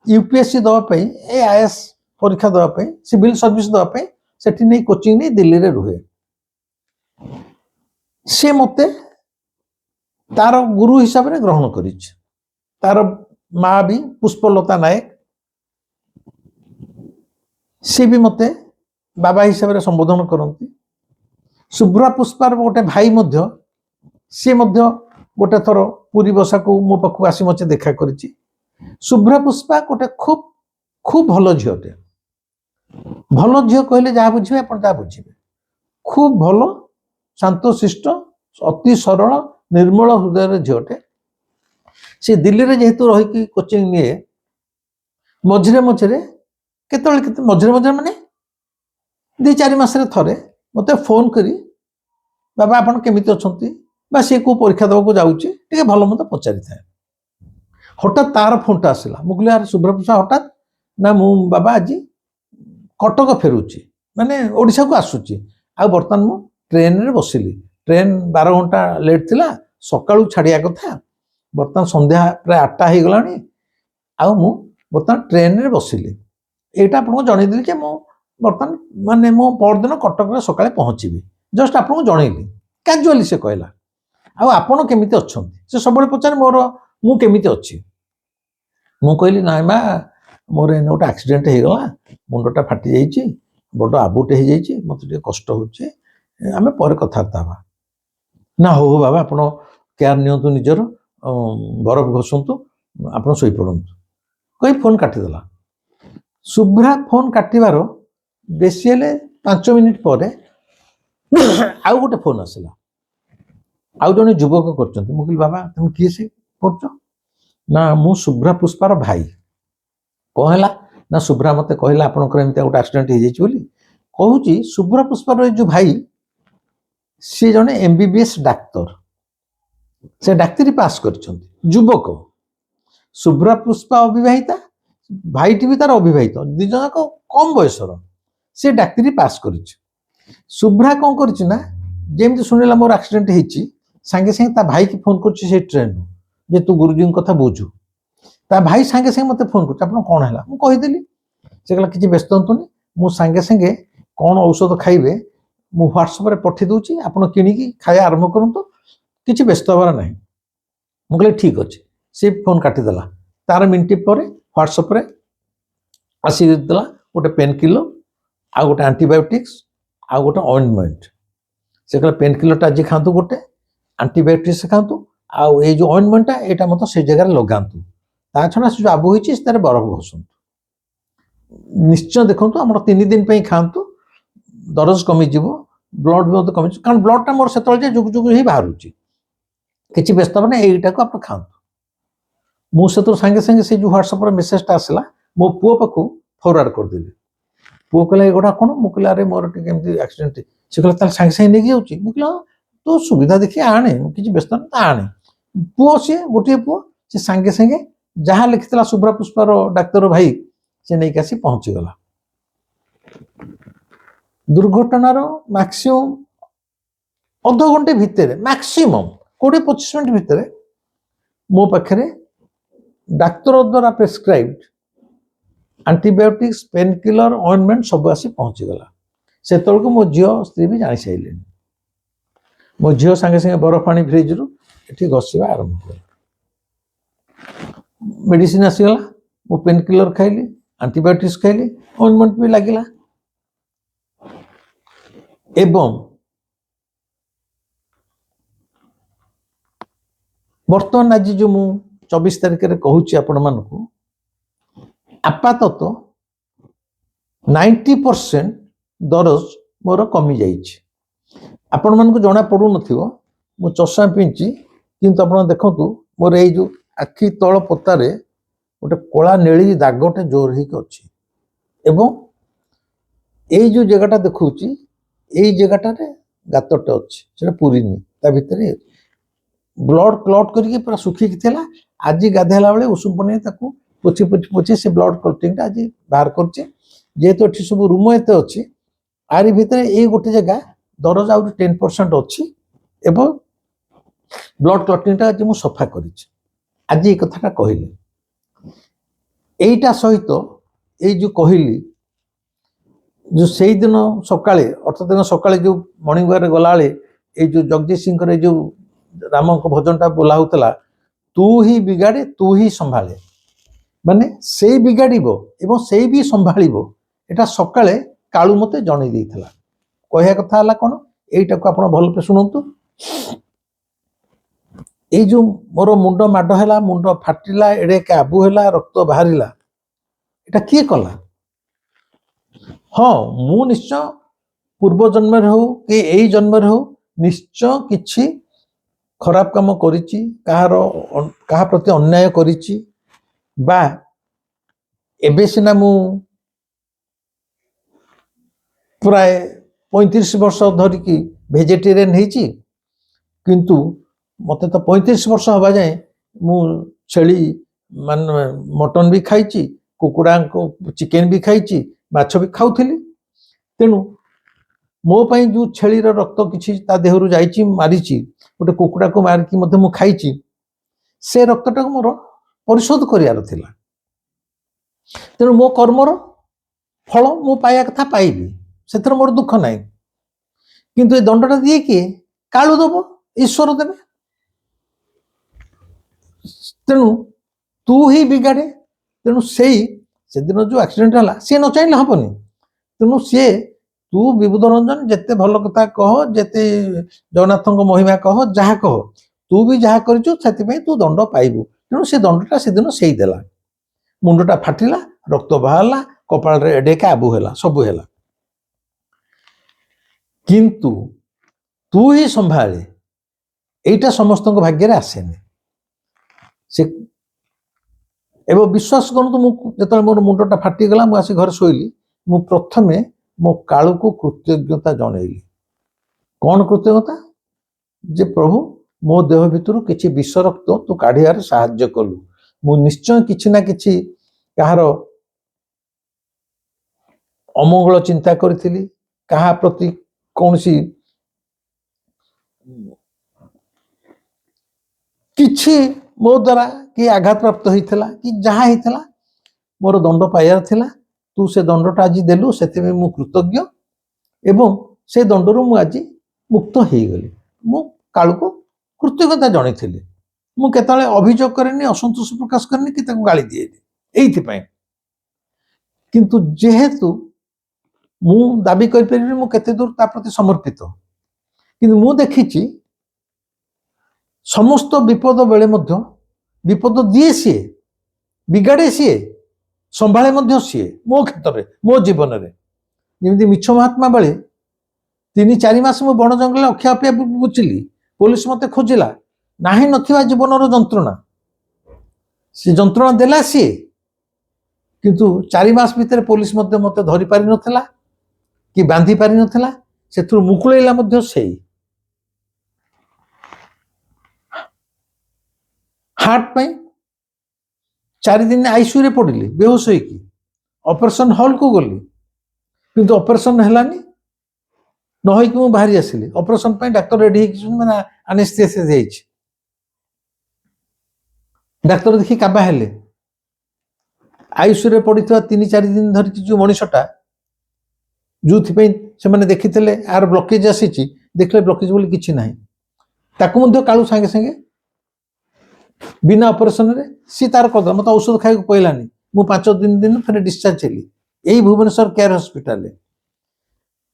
यूपीएससी दवाई आईएएस परीक्षा दवाई सिविल सर्विस दवाई से नहीं कोचिंग नहीं दिल्ली रे रुहे से मते तार गुरु हिसाब से ग्रहण कर तार माँ भी पुष्पलता नायक सी भी मते बाबा हिसाब से संबोधन करती शुभ्रा पुष्पार गोटे भाई सी गोटे थर पुरी बसा को मो पाखु आसी मचे देखा कर शुभ्रा पुष्पा गोटे खूब खूब भल झीटे भल झील कहले जहाँ बुझे आप बुझे खूब भल शांत शिष्ट अति सरल निर्मल हृदय झीटे सी दिल्ली रे जेहेतु रही कोचिंग निए मझे मझे केतले मझे मझे माने 2-4 मासरे थरे मते फोन करी बाबा आपण केमिति अछंती बा सी को परीक्षा देवाक जाऊँगी भल मत पचारि था हठात तार फोनटा आसला मुझे यार शुभ्रपुषा हठात ना मु बाबा आज କଟକ ଫେରୁଛି ମାନେ ଓଡ଼ିଶାକୁ ଆସୁଛି। ଆଉ ବର୍ତ୍ତମାନ ମୁଁ ଟ୍ରେନରେ ବସିଲି। ଟ୍ରେନ୍ 12 ଘଣ୍ଟା ଲେଟ୍ ଥିଲା, ସକାଳୁ ଛାଡ଼ିବା କଥା। ବର୍ତ୍ତମାନ ସନ୍ଧ୍ୟା ପ୍ରାୟ 8ଟା ହେଇଗଲାଣି, ଆଉ ମୁଁ ବର୍ତ୍ତମାନ ଟ୍ରେନରେ ବସିଲି। ଏଇଟା ଆପଣଙ୍କୁ ଜଣେଇଦେଲି ଯେ ମୁଁ ବର୍ତ୍ତମାନ ମାନେ ମୁଁ ପରଦିନ କଟକରେ ସକାଳେ ପହଞ୍ଚିବି। ଜଷ୍ଟ ଆପଣଙ୍କୁ ଜଣେଇଲି, କ୍ୟାଜୁଆଲି ସେ କହିଲା। ଆଉ ଆପଣ କେମିତି ଅଛନ୍ତି? ସେ ସବୁବେଳେ ପଚାରେ ମୁଁ କେମିତି ଅଛି। ମୁଁ କହିଲି ନାଇଁ ମା, ମୋର ଏଇନେ ଗୋଟେ ଆକ୍ସିଡେଣ୍ଟ ହେଇଗଲା, ମୁଣ୍ଡଟା ଫାଟି ଯାଇଛି, ବଡ଼ ଆବୁଟେ ହେଇଯାଇଛି, ମୋତେ ଟିକେ କଷ୍ଟ ହେଉଛି, ଆମେ ପରେ କଥାବାର୍ତ୍ତା ହେବା। ନା ହଉ ବାବା, ଆପଣ କେୟାର ନିଅନ୍ତୁ ନିଜର, ବରଫ ଘଷନ୍ତୁ, ଆପଣ ଶୋଇପଡ଼ନ୍ତୁ କହି ଫୋନ୍ କାଟିଦେଲା। ଶୁଭ୍ରା ଫୋନ୍ କାଟିବାର ବେଶୀ ହେଲେ 5 ମିନିଟ୍ ପରେ ଆଉ ଗୋଟେ ଫୋନ୍ ଆସିଲା। ଆଉ ଜଣେ ଯୁବକ କରୁଛନ୍ତି। ମୁଁ କହିଲି ବାବା ତମେ କିଏ ସେ କରୁଛ? ନା ମୁଁ ଶୁଭ୍ରା ପୁଷ୍ପାର ଭାଇ। କ'ଣ ହେଲା? ନା ଶୁଭ୍ରା ମୋତେ କହିଲା ଆପଣଙ୍କର ଏମିତି ଗୋଟେ ଆକ୍ସିଡେଣ୍ଟ ହେଇଯାଇଛି ବୋଲି। କହୁଛି ଶୁଭ୍ରା ପୁଷ୍ପାର ଏ ଯେଉଁ ଭାଇ, ସିଏ ଜଣେ MBBS ଡାକ୍ତର, ସେ ଡାକ୍ତରୀ ପାସ୍ କରିଛନ୍ତି, ଯୁବକ। ଶୁଭ୍ରା ପୁଷ୍ପା ଅବିବାହିତା, ଭାଇଟି ବି ତାର ଅବିବାହିତ, ଦୁଇ ଜଣ ଯାକ କମ୍ ବୟସର। ସେ ଡାକ୍ତରୀ ପାସ୍ କରିଛି। ଶୁଭ୍ରା କ'ଣ କରିଛି ନା, ଯେମିତି ଶୁଣିଲା ମୋର ଆକ୍ସିଡେଣ୍ଟ ହେଇଛି, ସାଙ୍ଗେ ସାଙ୍ଗେ ତା ଭାଇକି ଫୋନ୍ କରୁଛି ସେଇ ଟ୍ରେନ୍ରୁ, ଯେ ତୁ ଗୁରୁଜୀଙ୍କ କଥା ବୁଝୁ। ତା ଭାଇ ସାଙ୍ଗେ ସାଙ୍ଗେ ମୋତେ ଫୋନ୍ କରୁଛି, ଆପଣ କ'ଣ ହେଲା? ମୁଁ କହିଦେଲି। ସେ କହିଲା କିଛି ବ୍ୟସ୍ତ ହୁଅନ୍ତୁନି, ମୁଁ ସାଙ୍ଗେ ସାଙ୍ଗେ କ'ଣ ଔଷଧ ଖାଇବେ ମୁଁ ହ୍ୱାଟ୍ସଆପ୍ରେ ପଠାଇ ଦେଉଛି, ଆପଣ କିଣିକି ଖାଇବା ଆରମ୍ଭ କରନ୍ତୁ, କିଛି ବ୍ୟସ୍ତ ହେବାର ନାହିଁ। ମୁଁ କହିଲି ଠିକ୍ ଅଛି। ସେ ଫୋନ୍ କାଟିଦେଲା। ତାର ମିନିଟ୍ ପରେ ହ୍ୱାଟ୍ସଆପ୍ରେ ଆସିଦେଲା ଗୋଟେ ପେନ୍ କିଲର, ଆଉ ଗୋଟେ ଆଣ୍ଟିବାୟୋଟିକ୍ସ, ଆଉ ଗୋଟେ ଅଏଣ୍ଟମେଣ୍ଟ। ସେ କହିଲା ପେନ୍ କିଲରଟା ଆଜି ଖାଆନ୍ତୁ, ଗୋଟେ ଆଣ୍ଟିବାୟୋଟିକ୍ସ ଖାଆନ୍ତୁ, ଆଉ ଏଇ ଯେଉଁ ଅଏଣ୍ଟମେଣ୍ଟଟା ଏଇଟା ମୋତେ ସେଇ ଜାଗାରେ ଲଗାନ୍ତୁ। ତା ଛଡ଼ା ସେ ଯେଉଁ ଆବୁ ହେଇଛି ସେଥିରେ ବରଫ ଘଷନ୍ତୁ। ନିଶ୍ଚୟ ଦେଖନ୍ତୁ, ଆମର 3 ଦିନ ପାଇଁ ଖାଆନ୍ତୁ, ଦରଜ କମିଯିବ, ବ୍ଲଡ଼ ବି ମଧ୍ୟ କମିଯିବ, କାରଣ ବ୍ଲଡ଼ଟା ମୋର ସେତେବେଳେ ଯେ ଯୁଗ ଯୁଗ ହେଇ ବାହାରୁଛି। କିଛି ବ୍ୟସ୍ତ ହେବନି, ଏଇଟାକୁ ଆପଣ ଖାଆନ୍ତୁ। ମୁଁ ସେଥିରୁ ସାଙ୍ଗେ ସାଙ୍ଗେ ସେ ଯେଉଁ ହ୍ୱାଟ୍ସଆପ୍ରେ ମେସେଜଟା ଆସିଲା ମୋ ପୁଅ ପାଖକୁ ଫରୱାର୍ଡ଼ କରିଦେଲି। ପୁଅ କହିଲା ଏଗୁଡ଼ା କ'ଣ? ମୁଁ କହିଲି ଆରେ ମୋର ଟିକେ ଏମିତି ଆକ୍ସିଡେଣ୍ଟ। ସେ କହିଲା ତାହେଲେ ସାଙ୍ଗେ ସାଙ୍ଗେ ନେଇକି ଯାଉଛି? ମୁଁ କହିଲି ତୁ ସୁବିଧା ଦେଖି ଆଣେ, କିଛି ବ୍ୟସ୍ତ ନାହିଁ, ଆଣେ। ପୁଅ, ସିଏ ଗୋଟିଏ ପୁଅ, ସେ ସାଙ୍ଗେ ସାଙ୍ଗେ ଯାହା ଲେଖିଥିଲା ଶୁଭ୍ରା ପୁଷ୍ପାର ଡାକ୍ତର ଭାଇ, ସେ ନେଇକି ଆସି ପହଞ୍ଚିଗଲା। ଦୁର୍ଘଟଣାର ମ୍ୟାକ୍ସିମମ୍ ଅଧଘଣ୍ଟେ ଭିତରେ, ମ୍ୟାକ୍ସିମମ୍ 20-25 ମିନିଟ୍ ଭିତରେ ମୋ ପାଖରେ ଡାକ୍ତର ଦ୍ୱାରା prescribed antibiotics, pain killer, ointment ସବୁ ଆସି ପହଞ୍ଚିଗଲା। ସେତେବେଳକୁ ମୋ ଝିଅ ସ୍ତ୍ରୀ ବି ଜାଣିସାରିଲେଣି। ମୋ ଝିଅ ସାଙ୍ଗେ ସାଙ୍ଗେ ବରଫ ପାଣି ଫ୍ରିଜରୁ ଏଠି ଘଷିବା ଆରମ୍ଭ କଲା। ମେଡ଼ିସିନ ଆସିଗଲା, ମୁଁ ପେନ୍ କିଲର ଖାଇଲି, ଆଣ୍ଟିବାୟୋଟିକ୍ସ ଖାଇଲି, ଅଏଣ୍ଟମେଣ୍ଟ ବି ଲାଗିଲା। ଏବଂ ବର୍ତ୍ତମାନ ଆଜି ଯେଉଁ ମୁଁ 24 ତାରିଖରେ କହୁଛି ଆପଣମାନଙ୍କୁ, ଆପାତତଃ 90% ଦରଜ ମୋର କମିଯାଇଛି। ଆପଣମାନଙ୍କୁ ଜଣା ପଡ଼ୁନଥିବ, ମୁଁ ଚଷମା ପିନ୍ଧିଛି, କିନ୍ତୁ ଆପଣ ଦେଖନ୍ତୁ ମୋର ଏଇ ଯେଉଁ ଆଖି ତଳ ପତାରେ ଗୋଟେ କଳା ନେଳି ଦାଗଟେ ଜୋର ହେଇକି ଅଛି। ଏବଂ ଏଇ ଯେଉଁ ଜାଗାଟା ଦେଖାଉଛି, ଏଇ ଜାଗାଟାରେ ଗାତଟେ ଅଛି, ସେଟା ପୁରିନି, ତା ଭିତରେ ବ୍ଲଡ଼ କ୍ଲଟ୍ କରିକି ପୁରା ଶୁଖିକି ଥିଲା। ଆଜି ଗାଧେଇଲା ବେଳେ ଉଷୁମ ପାଣି ତାକୁ ପୋଛି ସେ ବ୍ଲଡ଼ କ୍ଲଟିଂଟା ଆଜି ବାହାର କରୁଛି। ଯେହେତୁ ଏଠି ସବୁ ରୁମ ଏତେ ଅଛି, ଆରି ଭିତରେ ଏଇ ଗୋଟେ ଜାଗା ଦରଜ ଆହୁରି 10% ଅଛି ଏବଂ ବ୍ଲଡ଼ କ୍ଲଟିଂଟା ଆଜି ମୁଁ ସଫା କରିଛି। ଆଜି এই କଥାଟା କହିଲି। এইটা ସହିତ এই ଯେଉଁ କହିଲି, ଯେଉଁ ସେଇଦିନ ସକାଳେ, ଅର୍ଥ ଦିନ ସକାଳେ ଯେଉଁ ମର୍ଣ୍ଣିଂ ୱାକ୍ରେ ଗଲାବେଳେ ଏଇ ଯେଉଁ ଜଗଦୀଶ ସିଂଙ୍କର ଏଇ ଯେଉଁ ରାମଙ୍କ ଭଜନଟା ବୋଲା ହେଉଥିଲା, ତୁ ହିଁ ବିଗାଡ଼େ ତୁ ହିଁ ସମ୍ଭାଳେ, ମାନେ ସେଇ ବିଗାଡ଼ିବ ଏବଂ ସେଇ ବି ସମ୍ଭାଳିବ, ଏଟା ସକାଳେ କାଳୁ ମୋତେ ଜଣେଇ ଦେଇଥିଲା। କହିବା କଥା ହେଲା କ'ଣ, এইଟାକୁ ଆପଣ ଭଲରେ ଶୁଣନ୍ତୁ। এই ଯେଉଁ ମୋର ମୁଣ୍ଡ ମାଡ଼ ହେଲା, ମୁଣ୍ଡ ଫାଟିଲା, ଏଡ଼େ ଆବୁ ହେଲା, ରକ୍ତ ବାହାରିଲା, এটা କିଏ କଲା? ହଁ, ମୁଁ ନିଶ୍ଚୟ ପୂର୍ବ ଜନ୍ମରେ ହଉ କି ଏଇ ଜନ୍ମରେ ହଉ ନିଶ୍ଚୟ କିଛି ଖରାପ କାମ କରିଛି, କାହା ପ୍ରତି ଅନ୍ୟାୟ କରିଛି। ବା ଏବେ ସିନା ମୁଁ ପ୍ରାୟ 35 ବର୍ଷ ଧରିକି ଭେଜିଟେରିଆନ୍ ହେଇଛି, କିନ୍ତୁ ମୋତେ ତ 35 ବର୍ଷ ହେବା ଯାଏଁ ମୁଁ ଛେଳି ମାନେ ମଟନ ବି ଖାଇଛି, କୁକୁଡ଼ାଙ୍କ ଚିକେନ ବି ଖାଇଛି, ମାଛ ବି ଖାଉଥିଲି। ତେଣୁ ମୋ ପାଇଁ ଯୋଉ ଛେଳିର ରକ୍ତ କିଛି ତା ଦେହରୁ ଯାଇଛି ମାରିଛି, ଗୋଟେ କୁକୁଡ଼ାକୁ ମାରିକି ମଧ୍ୟ ମୁଁ ଖାଇଛି, ସେ ରକ୍ତଟାକୁ ମୋର ପରିଶୋଧ କରିବାର ଥିଲା। ତେଣୁ ମୋ କର୍ମର ଫଳ ମୁଁ ପାଇବା କଥା ପାଇବି, ସେଥିରେ ମୋର ଦୁଃଖ ନାହିଁ। କିନ୍ତୁ ଏ ଦଣ୍ଡଟା ଦିଏ କିଏ? କାଳୁ ଦବ, ଈଶ୍ୱର ଦେବେ। ତେଣୁ ତୁ ହିଁ ବିଗାଡ଼େ। ତେଣୁ ସେଦିନ ଯୋଉ ଆକ୍ସିଡେଣ୍ଟ ହେଲା ସିଏ ନ ଚାହିଁଲେ ହବନି। ତେଣୁ ସିଏ ତୁ ବିବୁଧ ରଞ୍ଜନ ଯେତେ ଭଲ କଥା କହ, ଯେତେ ଜଗନ୍ନାଥଙ୍କ ମହିମା କହ, ଯାହା କହ, ତୁ ବି ଯାହା କରିଛୁ ସେଥିପାଇଁ ତୁ ଦଣ୍ଡ ପାଇବୁ। ତେଣୁ ସେ ଦଣ୍ଡଟା ସେଦିନ ସେଇ ଦେଲା। ମୁଣ୍ଡଟା ଫାଟିଲା, ରକ୍ତ ବାହାରିଲା, କପାଳରେ ଏଡେକା ଆବୁ ହେଲା, ସବୁ ହେଲା। କିନ୍ତୁ ତୁ ହିଁ ସମ୍ଭାଳେ, ଏଇଟା ସମସ୍ତଙ୍କ ଭାଗ୍ୟରେ ଆସେନି। ସେ ଏବେ ବିଶ୍ୱାସ କରନ୍ତୁ, ମୁଁ ଯେତେବେଳେ ମୋର ମୁଣ୍ଡଟା ଫାଟିଗଲା, ମୁଁ ଆସି ଘରେ ଶୋଇଲି, ମୁଁ ପ୍ରଥମେ ମୋ କାଳୁକୁ କୃତଜ୍ଞତା ଜଣେଇଲି। କ'ଣ କୃତଜ୍ଞତା? ଯେ ପ୍ରଭୁ, ମୋ ଦେହ ଭିତରୁ କିଛି ବିଷ ରକ୍ତ ତୁ କାଢିବାରେ ସାହାଯ୍ୟ କଲୁ। ମୁଁ ନିଶ୍ଚୟ କିଛି ନା କିଛି କାହାର ଅମଙ୍ଗଳ ଚିନ୍ତା କରିଥିଲି, କାହା ପ୍ରତି କୌଣସି କିଛି ମୋ ଦ୍ୱାରା କି ଆଘାତ ପ୍ରାପ୍ତ ହେଇଥିଲା, କି ଯାହା ହେଇଥିଲା, ମୋର ଦଣ୍ଡ ପାଇବାର ଥିଲା। ତୁ ସେ ଦଣ୍ଡଟା ଆଜି ଦେଲୁ, ସେଥିପାଇଁ ମୁଁ କୃତଜ୍ଞ। ଏବଂ ସେ ଦଣ୍ଡରୁ ମୁଁ ଆଜି ମୁକ୍ତ ହେଇଗଲି। ମୁଁ କାଳୁକୁ କୃତଜ୍ଞତା ଜଣେଇଥିଲି। ମୁଁ କେତେବେଳେ ଅଭିଯୋଗ କରେନି, ଅସନ୍ତୋଷ ପ୍ରକାଶ କରେନି, କି ତାକୁ ଗାଳି ଦିଏନି ଏଇଥିପାଇଁ। କିନ୍ତୁ ଯେହେତୁ ମୁଁ ଦାବି କରିପାରିବିନି ମୁଁ କେତେ ଦୂର ତା ପ୍ରତି ସମର୍ପିତ, କିନ୍ତୁ ମୁଁ ଦେଖିଛି ସମସ୍ତ ବିପଦ ବେଳେ ମଧ୍ୟ ବିପଦ ଦିଏ ସିଏ, ବିଗାଡ଼େ ସିଏ, ସମ୍ଭାଳେ ମଧ୍ୟ ସିଏ। ମୋ କ୍ଷେତ୍ରରେ, ମୋ ଜୀବନରେ ଯେମିତି ମିଛ ମହାତ୍ମା ବେଳେ 3-4 ମାସ ମୁଁ ବଣ ଜଙ୍ଗଲରେ ଅଖିଆ ବୁଚିଲି, ପୋଲିସ ମତେ ଖୋଜିଲା, ନାହିଁ ନଥିବା ଜୀବନର ଯନ୍ତ୍ରଣା, ସେ ଯନ୍ତ୍ରଣା ଦେଲା ସିଏ। କିନ୍ତୁ 4 ମାସ ଭିତରେ ପୋଲିସ ମଧ୍ୟ ମତେ ଧରି ପାରିନଥିଲା କି ବାନ୍ଧି ପାରିନଥିଲା, ସେଥିରୁ ମୁକୁଳେଇଲା ମଧ୍ୟ ସେଇ। ହାର୍ଟ ପାଇଁ 4 ଦିନ ଆଇସିୟୁରେ ପଡ଼ିଲି ବେହୋସ ହେଇକି, ଅପରେସନ ହଲକୁ ଗଲି, କିନ୍ତୁ ଅପରେସନ ହେଲାନି। ନ ହେଇକି ମୁଁ ବାହାରି ଆସିଲି। ଅପରେସନ ପାଇଁ ଡାକ୍ତର ରେଡି ହେଇକି, ମାନେ ଆନେସ୍ଥେସିଆ ହେଇଛି। ଡାକ୍ତର ଦେଖି କାବା ହେଲେ। ଆଇସିୟୁରେ ପଡ଼ିଥିବା 3-4 ଦିନ ଧରିକି ଯୋଉ ମଣିଷଟା, ଯୋଉଥିପାଇଁ ସେମାନେ ଦେଖିଥିଲେ ଆର ବ୍ଲକେଜ ଆସିଛି, ଦେଖିଲେ ବ୍ଲକେଜ ବୋଲି କିଛି ନାହିଁ, ତାକୁ ମଧ୍ୟ କାଳୁ ସାଙ୍ଗେ ସାଙ୍ଗେ ବିନା ଅପରେସନରେ ସି ତାର କରିଦେଲା। ମତେ ଔଷଧ ଖାଇବାକୁ ପଇଲାନି। ମୁଁ 5 ଦିନ ଫେରେ ଡିସଚାର୍ଜ ହେଲି ଏଇ ଭୁବନେଶ୍ୱର କେୟାର ହସ୍ପିଟାଲରେ।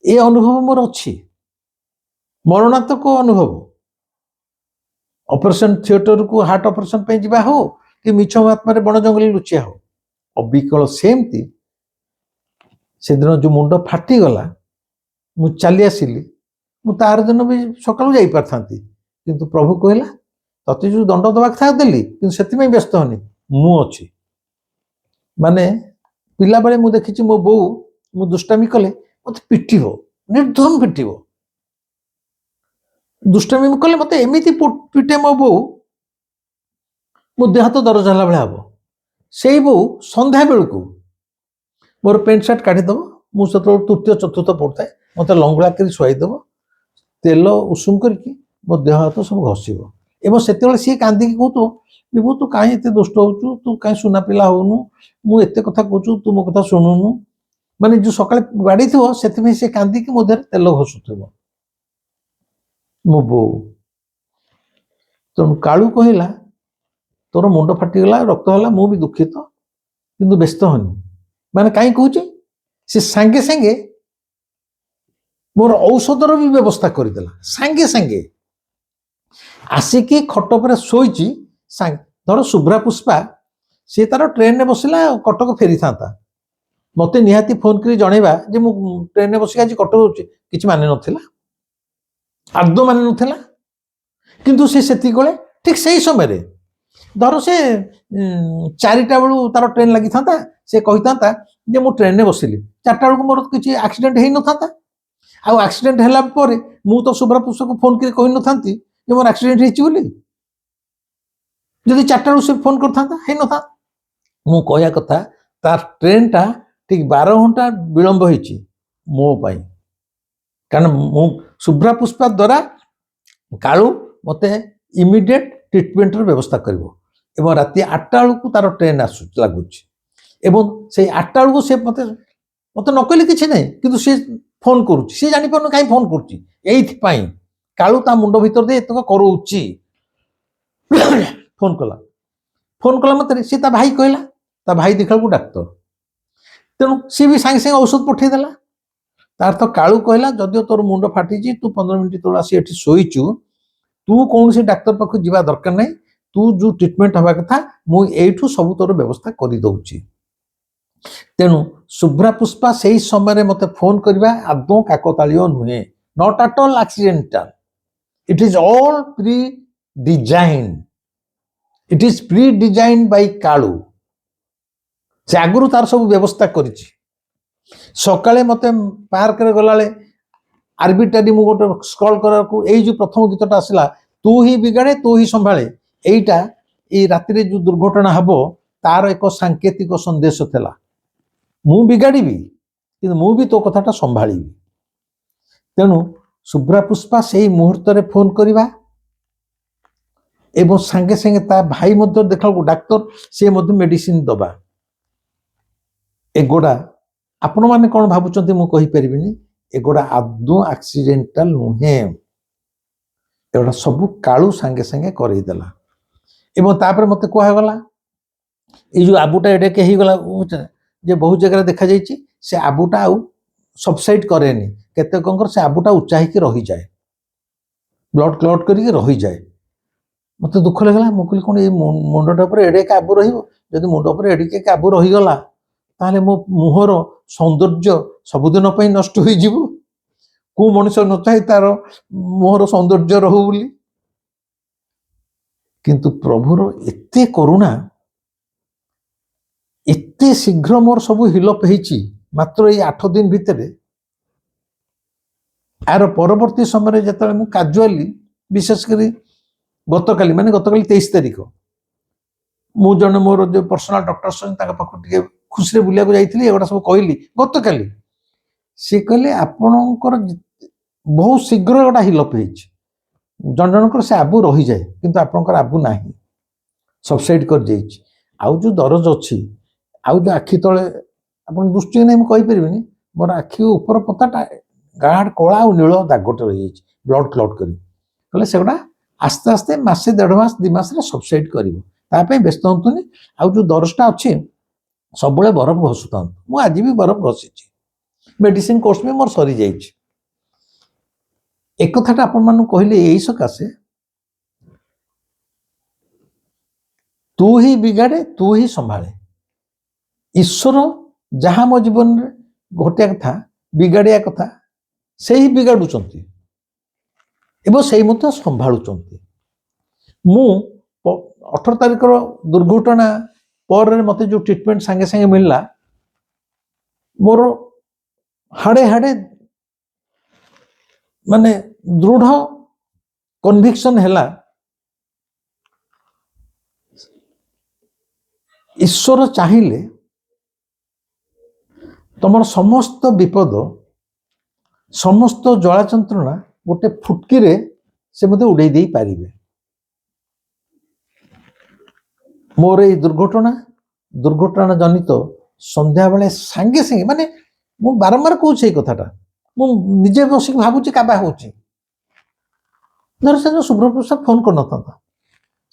ଏ ଅନୁଭବ ମୋର ଅଛି, ମରଣାନ୍ତକ ଅନୁଭବ। ଅପରେସନ ଥିଏଟରକୁ ହାର୍ଟ ଅପରେସନ ପାଇଁ ଯିବା ହଉ, କି ମିଛ ମହାତ୍ମାରେ ବଣ ଜଙ୍ଗଲରେ ଲୁଚିଆ ହଉ, ଅବିକଳ ସେମିତି ସେଦିନ ଯୋଉ ମୁଣ୍ଡ ଫାଟିଗଲା, ମୁଁ ଚାଲି ଆସିଲି। ମୁଁ ତାର ଦିନ ବି ସକାଳୁ ଯାଇପାରିଥାନ୍ତି, କିନ୍ତୁ ପ୍ରଭୁ କହିଲା ତତେ ଯୋଉ ଦଣ୍ଡ ଦେବା କଥା ଦେଲି, କିନ୍ତୁ ସେଥିପାଇଁ ବ୍ୟସ୍ତ ହନି, ମୁଁ ଅଛି। ମାନେ ପିଲାବେଳେ ମୁଁ ଦେଖିଛି ମୋ ବୋଉ, ମୁଁ ଦୁଷ୍ଟାମି କଲେ ମତେ ପିଟିବ, ନିର୍ଧମ ପିଟିବ। ଦୁଷ୍ଟାମି କଲେ ମତେ ଏମିତି ପିଟେ ମୋ ବୋଉ, ମୋ ଦେହ ହାତ ଦରଜ ହେଲା ଭଳିଆ ହବ। ସେଇ ବୋଉ ସନ୍ଧ୍ୟା ବେଳକୁ ମୋର ପ୍ୟାଣ୍ଟ ସାର୍ଟ କାଢିଦବ, ମୁଁ ସେତେବେଳେ 3ୟ-4ର୍ଥ ପଢୁଥାଏ, ମତେ ଲଙ୍ଗୁଳା କରି ଶୁଆଇଦବ, ତେଲ ଉଷୁମ କରିକି ମୋ ଦେହ ହାତ ସବୁ ଘଷିବ। ଏବଂ ସେତେବେଳେ ସିଏ କାନ୍ଦିକି କହୁଥିବ, ବିଭୁ ତୁ କାହିଁ ଏତେ ଦୁଷ୍ଟ ହଉଛୁ, ତୁ କାହିଁ ସୁନା ପିଲା ହଉନୁ, ମୁଁ ଏତେ କଥା କହୁଛୁ ତୁ ମୋ କଥା ଶୁଣୁନୁ। ମାନେ ଯୋଉ ସକାଳେ ବାଡିଥିବ, ସେଥିପାଇଁ ସେ କାନ୍ଦିକି ମୋ ଦେହରେ ତେଲ ଘଷୁଥିବ, ମୋ ବୋଉ। ତେଣୁ କାଳୁ କହିଲା ତୋର ମୁଣ୍ଡ ଫାଟିଗଲା, ରକ୍ତ ହେଲା, ମୁଁ ବି ଦୁଃଖିତ, କିନ୍ତୁ ବ୍ୟସ୍ତ ହନି। ମାନେ କାହିଁ କହୁଛି, ସେ ସାଙ୍ଗେ ସାଙ୍ଗେ ମୋର ଔଷଧର ବି ବ୍ୟବସ୍ଥା କରିଦେଲା। ସାଙ୍ଗେ ସାଙ୍ଗେ ଆସିକି ଖଟ ଉପରେ ଶୋଇଛି। ଧର ଶୁଭ୍ରା ପୁଷ୍ପା, ସିଏ ତାର ଟ୍ରେନରେ ବସିଲା, କଟକ ଫେରିଥାନ୍ତା, ମତେ ନିହାତି ଫୋନ କରି ଜଣେଇବା ଯେ ମୁଁ ଟ୍ରେନରେ ବସିକି ଆଜି କଟକ ଯାଉଛି, କିଛି ମାନେ ନଥିଲା, ଆଦୌ ମାନେ ନଥିଲା। କିନ୍ତୁ ସେ ସେତିକି ବେଳେ ଠିକ ସେଇ ସମୟରେ, ଧର ସେ 4ଟା ବେଳୁ ତାର ଟ୍ରେନ ଲାଗିଥାନ୍ତା, ସେ କହିଥାନ୍ତା ଯେ ମୁଁ ଟ୍ରେନରେ ବସିଲି, 4ଟା ବେଳକୁ ମୋର କିଛି ଆକ୍ସିଡେଣ୍ଟ ହେଇନଥାନ୍ତା। ଆଉ ଆକ୍ସିଡେଣ୍ଟ ହେଲା ପରେ ମୁଁ ତ ଶୁଭ୍ରା ପୁଷ୍ପାକୁ ଫୋନ କରି କହିନଥାନ୍ତି ଯେ ମୋର ଆକ୍ସିଡେଣ୍ଟ ହେଇଛି ବୋଲି। ଯଦି 4ଟା ବେଳୁ ସେ ଫୋନ କରିଥାନ୍ତା, ହେଇନଥାନ୍ତା। ମୁଁ କହିବା କଥା, ତାର ଟ୍ରେନଟା ঠিক 12 ଘଣ୍ଟା ବିଳମ୍ବ ହେଇଛି ମୋ ପାଇଁ, କାରଣ ମୁଁ ଶୁଭ୍ରା ପୁଷ୍ପା ଦ୍ୱାରା କାଳୁ ମୋତେ ଇମିଡିଏଟ୍ ଟ୍ରିଟମେଣ୍ଟର ବ୍ୟବସ୍ଥା କରିବ ଏବଂ ରାତି 8ଟା ବେଳକୁ ତାର ଟ୍ରେନ୍ ଲାଗୁଛି ଏବଂ ସେଇ 8ଟା ବେଳକୁ ସେ ମୋତେ ନ କହିଲେ କିଛି ନାହିଁ, କିନ୍ତୁ ସେ ଫୋନ୍ କରୁଛି। ସେ ଜାଣିପାରୁନି କାହିଁ ଫୋନ୍ କରୁଛି, ଏଇଥିପାଇଁ କାଳୁ ତା ମୁଣ୍ଡ ଭିତରେ ଦେଇ ଏତକ କରଉଛି। ଫୋନ୍ କଲା ମାତ୍ରେ ସେ ତା ଭାଇ କହିଲା, ତା ଭାଇ ଦେଖିବାକୁ ଡାକ୍ତର, ତେଣୁ ସିଏ ବି ସାଙ୍ଗେ ସାଙ୍ଗେ ଔଷଧ ପଠେଇଦେଲା। ତାର ତ କାଳୁ କହିଲା ଯଦିଓ ତୋର ମୁଣ୍ଡ ଫାଟିଛି, ତୁ 15 ମିନିଟ୍ ତଳେ ଆସି ଏଠି ଶୋଇଛୁ, ତୁ କୌଣସି ଡାକ୍ତର ପାଖକୁ ଯିବା ଦରକାର ନାହିଁ, ତୁ ଯୋଉ ଟ୍ରିଟମେଣ୍ଟ ହେବା କଥା ମୁଁ ଏଇଠୁ ସବୁ ତୋର ବ୍ୟବସ୍ଥା କରିଦଉଛି। ତେଣୁ ଶୁଭ୍ରା ପୁଷ୍ପା ସେଇ ସମୟରେ ମୋତେ ଫୋନ୍ କରିବା ଆଦୌ କାକତାଳୀୟ ନୁହେଁ, not at all accidental, it is all pre design, it is pre design by Kalu. ସେ ଆଗରୁ ତାର ସବୁ ବ୍ୟବସ୍ଥା କରିଛି। ସକାଳେ ମୋତେ ପାର୍କରେ ଗଲାବେଳେ ଆର୍ବିଟ୍ରାରି ମୁଁ ଗୋଟେ ସ୍କ୍ରଲ୍ କରିବାକୁ ଏଇ ଯୋଉ ପ୍ରଥମ ଗୀତଟା ଆସିଲା, ତୁ ହିଁ ବିଗାଡ଼େ ତୁ ହିଁ ସମ୍ଭାଳେ, ଏଇଟା ଏଇ ରାତିରେ ଯୋଉ ଦୁର୍ଘଟଣା ହବ ତାର ଏକ ସାଙ୍କେତିକ ସନ୍ଦେଶ ଥିଲା। ମୁଁ ବିଗାଡ଼ିବି କିନ୍ତୁ ମୁଁ ବି ତୋ କଥାଟା ସମ୍ଭାଳିବି। ତେଣୁ ଶୁଭ୍ରା ପୁଷ୍ପା ସେଇ ମୁହୂର୍ତ୍ତରେ ଫୋନ୍ କରିବା ଏବଂ ସାଙ୍ଗେ ସାଙ୍ଗେ ତା ଭାଇ ମଧ୍ୟ ଦେଖିବାକୁ ଡାକ୍ତର, ସେ ମଧ୍ୟ ମେଡିସିନ ଦବା। ଏଗୁଡ଼ା ଆପଣମାନେ କ'ଣ ଭାବୁଛନ୍ତି ମୁଁ କହିପାରିବିନି, ଏଗୁଡ଼ା ଆଦୌ ଆକ୍ସିଡେଣ୍ଟାଲ ନୁହେଁ, ଏଗୁଡ଼ା ସବୁ କାଳୁ ସାଙ୍ଗେ ସାଙ୍ଗେ କରେଇଦେଲା। ଏବଂ ତାପରେ ମୋତେ କୁହାଗଲା ଏଇ ଯୋଉ ଆବୁଟା ଏଡ଼େକେ ହେଇଗଲା ଯେ ବହୁ ଜାଗାରେ ଦେଖାଯାଇଛି, ସେ ଆବୁଟା ଆଉ ସବସାଇଡ୍ କରେନି, କେତେକଙ୍କର ସେ ଆବୁଟା ଉଚ୍ଚା ହେଇକି ରହିଯାଏ, ବ୍ଲଡ କ୍ଲଟ୍ କରିକି ରହିଯାଏ। ମୋତେ ଦୁଃଖ ଲାଗିଲା, ମୁଁ କହିଲି କ'ଣ ଏଇ ମୁଣ୍ଡଟା ଉପରେ ଏଡ଼େକେ ଆବୁ ରହିବ? ଯଦି ମୁଣ୍ଡ ଉପରେ ଏଡ଼ିକେ ଆବୁ ରହିଗଲା ତାହେଲେ ମୋ ମୁହଁର ସୌନ୍ଦର୍ଯ୍ୟ ସବୁଦିନ ପାଇଁ ନଷ୍ଟ ହୋଇଯିବ। କୋଉ ମଣିଷ ନ ଚାହେଁ ତାର ମୁହଁର ସୌନ୍ଦର୍ଯ୍ୟ ରହୁ ବୋଲି। କିନ୍ତୁ ପ୍ରଭୁର ଏତେ କରୁଣା, ଏତେ ଶୀଘ୍ର ମୋର ସବୁ ହିଲପ ହେଇଛି ମାତ୍ର ଏଇ 8 ଦିନ ଭିତରେ। ଆର ପରବର୍ତ୍ତୀ ସମୟରେ ଯେତେବେଳେ ମୁଁ କାଜୁଆଲି, ବିଶେଷ କରି ଗତକାଲି 23 ତାରିଖ ମୁଁ ଜଣେ ମୋର ଯୋଉ ପର୍ସନାଲ ଡକ୍ଟର ଅଛନ୍ତି ତାଙ୍କ ପାଖକୁ ଟିକେ ଖୁସିରେ ବୁଲିବାକୁ ଯାଇଥିଲି, ଏଗୁଡ଼ା ସବୁ କହିଲି ଗତକାଲି। ସେ କହିଲେ ଆପଣଙ୍କର ବହୁତ ଶୀଘ୍ର ଏଗୁଡ଼ା ହିଲପ ହେଇଛି, ଜଣ ଜଣଙ୍କର ସେ ଆବୁ ରହିଯାଏ କିନ୍ତୁ ଆପଣଙ୍କର ଆବୁ ନାହିଁ, ସବସାଇଡ୍ କରିଯାଇଛି। ଆଉ ଯୋଉ ଦରଜ ଅଛି, ଆଉ ଯୋଉ ଆଖି ତଳେ ଆପଣ ଦୃଷ୍ଟି ନାହିଁ ମୁଁ କହିପାରିବିନି, ମୋର ଆଖି ଉପର ପତାଟା ଗାଢ଼ କଳା ଆଉ ନୀଳ ଦାଗଟେ ରହିଯାଇଛି ବ୍ଲଡ କ୍ଲଟ୍ କରି। କହିଲେ ସେଗୁଡ଼ା ଆସ୍ତେ ଆସ୍ତେ ମାସେ 1.5 ମାସ 2 ମାସରେ ସବସାଇଡ୍ କରିବ, ତା ପାଇଁ ବ୍ୟସ୍ତ ହୁଅନ୍ତୁନି। ଆଉ ଯୋଉ ଦରଜଟା ଅଛି ସବୁବେଳେ ବରଫ ଘଷୁଥାନ୍ତୁ, ମୁଁ ଆଜି ବି ବରଫ ଘଷିଛି, ମେଡିସିନ କୋର୍ସ ବି ମୋର ସରିଯାଇଛି। ଏକଥାଟା ଆପଣମାନଙ୍କୁ କହିଲେ ଏଇ ସକାଶେ, ତୁ ହିଁ ବିଗାଡ଼େ ତୁ ହିଁ ସମ୍ଭାଳେ। ଈଶ୍ୱର ଯାହା ମୋ ଜୀବନରେ ଘଟିବା କଥା, ବିଗାଡ଼ିବା କଥା, ସେଇ ବିଗାଡ଼ୁଛନ୍ତି ଏବଂ ସେଇ ମଧ୍ୟ ସମ୍ଭାଳୁଛନ୍ତି। ମୁଁ 18 ତାରିଖର ଦୁର୍ଘଟଣା ପରେ ମୋତେ ଯୋଉ ଟ୍ରିଟମେଣ୍ଟ ସାଙ୍ଗେ ସାଙ୍ଗେ ମିଳିଲା, ମୋର ହାଡ଼େ ହାଡ଼େ ଦୃଢ଼ କନଭିକ୍ସନ ହେଲା ଈଶ୍ୱର ଚାହିଁଲେ ତମର ସମସ୍ତ ବିପଦ, ସମସ୍ତ ଜଳା ଯନ୍ତ୍ରଣା ଗୋଟେ ଫୁଟକିରେ ସେ ମୋତେ ଉଡ଼େଇ ଦେଇ ପାରିବେ। ମୋର ଏଇ ଦୁର୍ଘଟଣା ଜନିତ ସନ୍ଧ୍ୟାବେଳେ ସାଙ୍ଗେ ସାଙ୍ଗେ ମୁଁ ବାରମ୍ବାର କହୁଛି ଏଇ କଥାଟା, ମୁଁ ନିଜେ ବସିକି ଭାବୁଛି କାବା ହଉଛି। ଧର ସେ ଶୁଭ୍ର ପ୍ରସାଦ ଫୋନ୍ କରିନଥାନ୍ତା,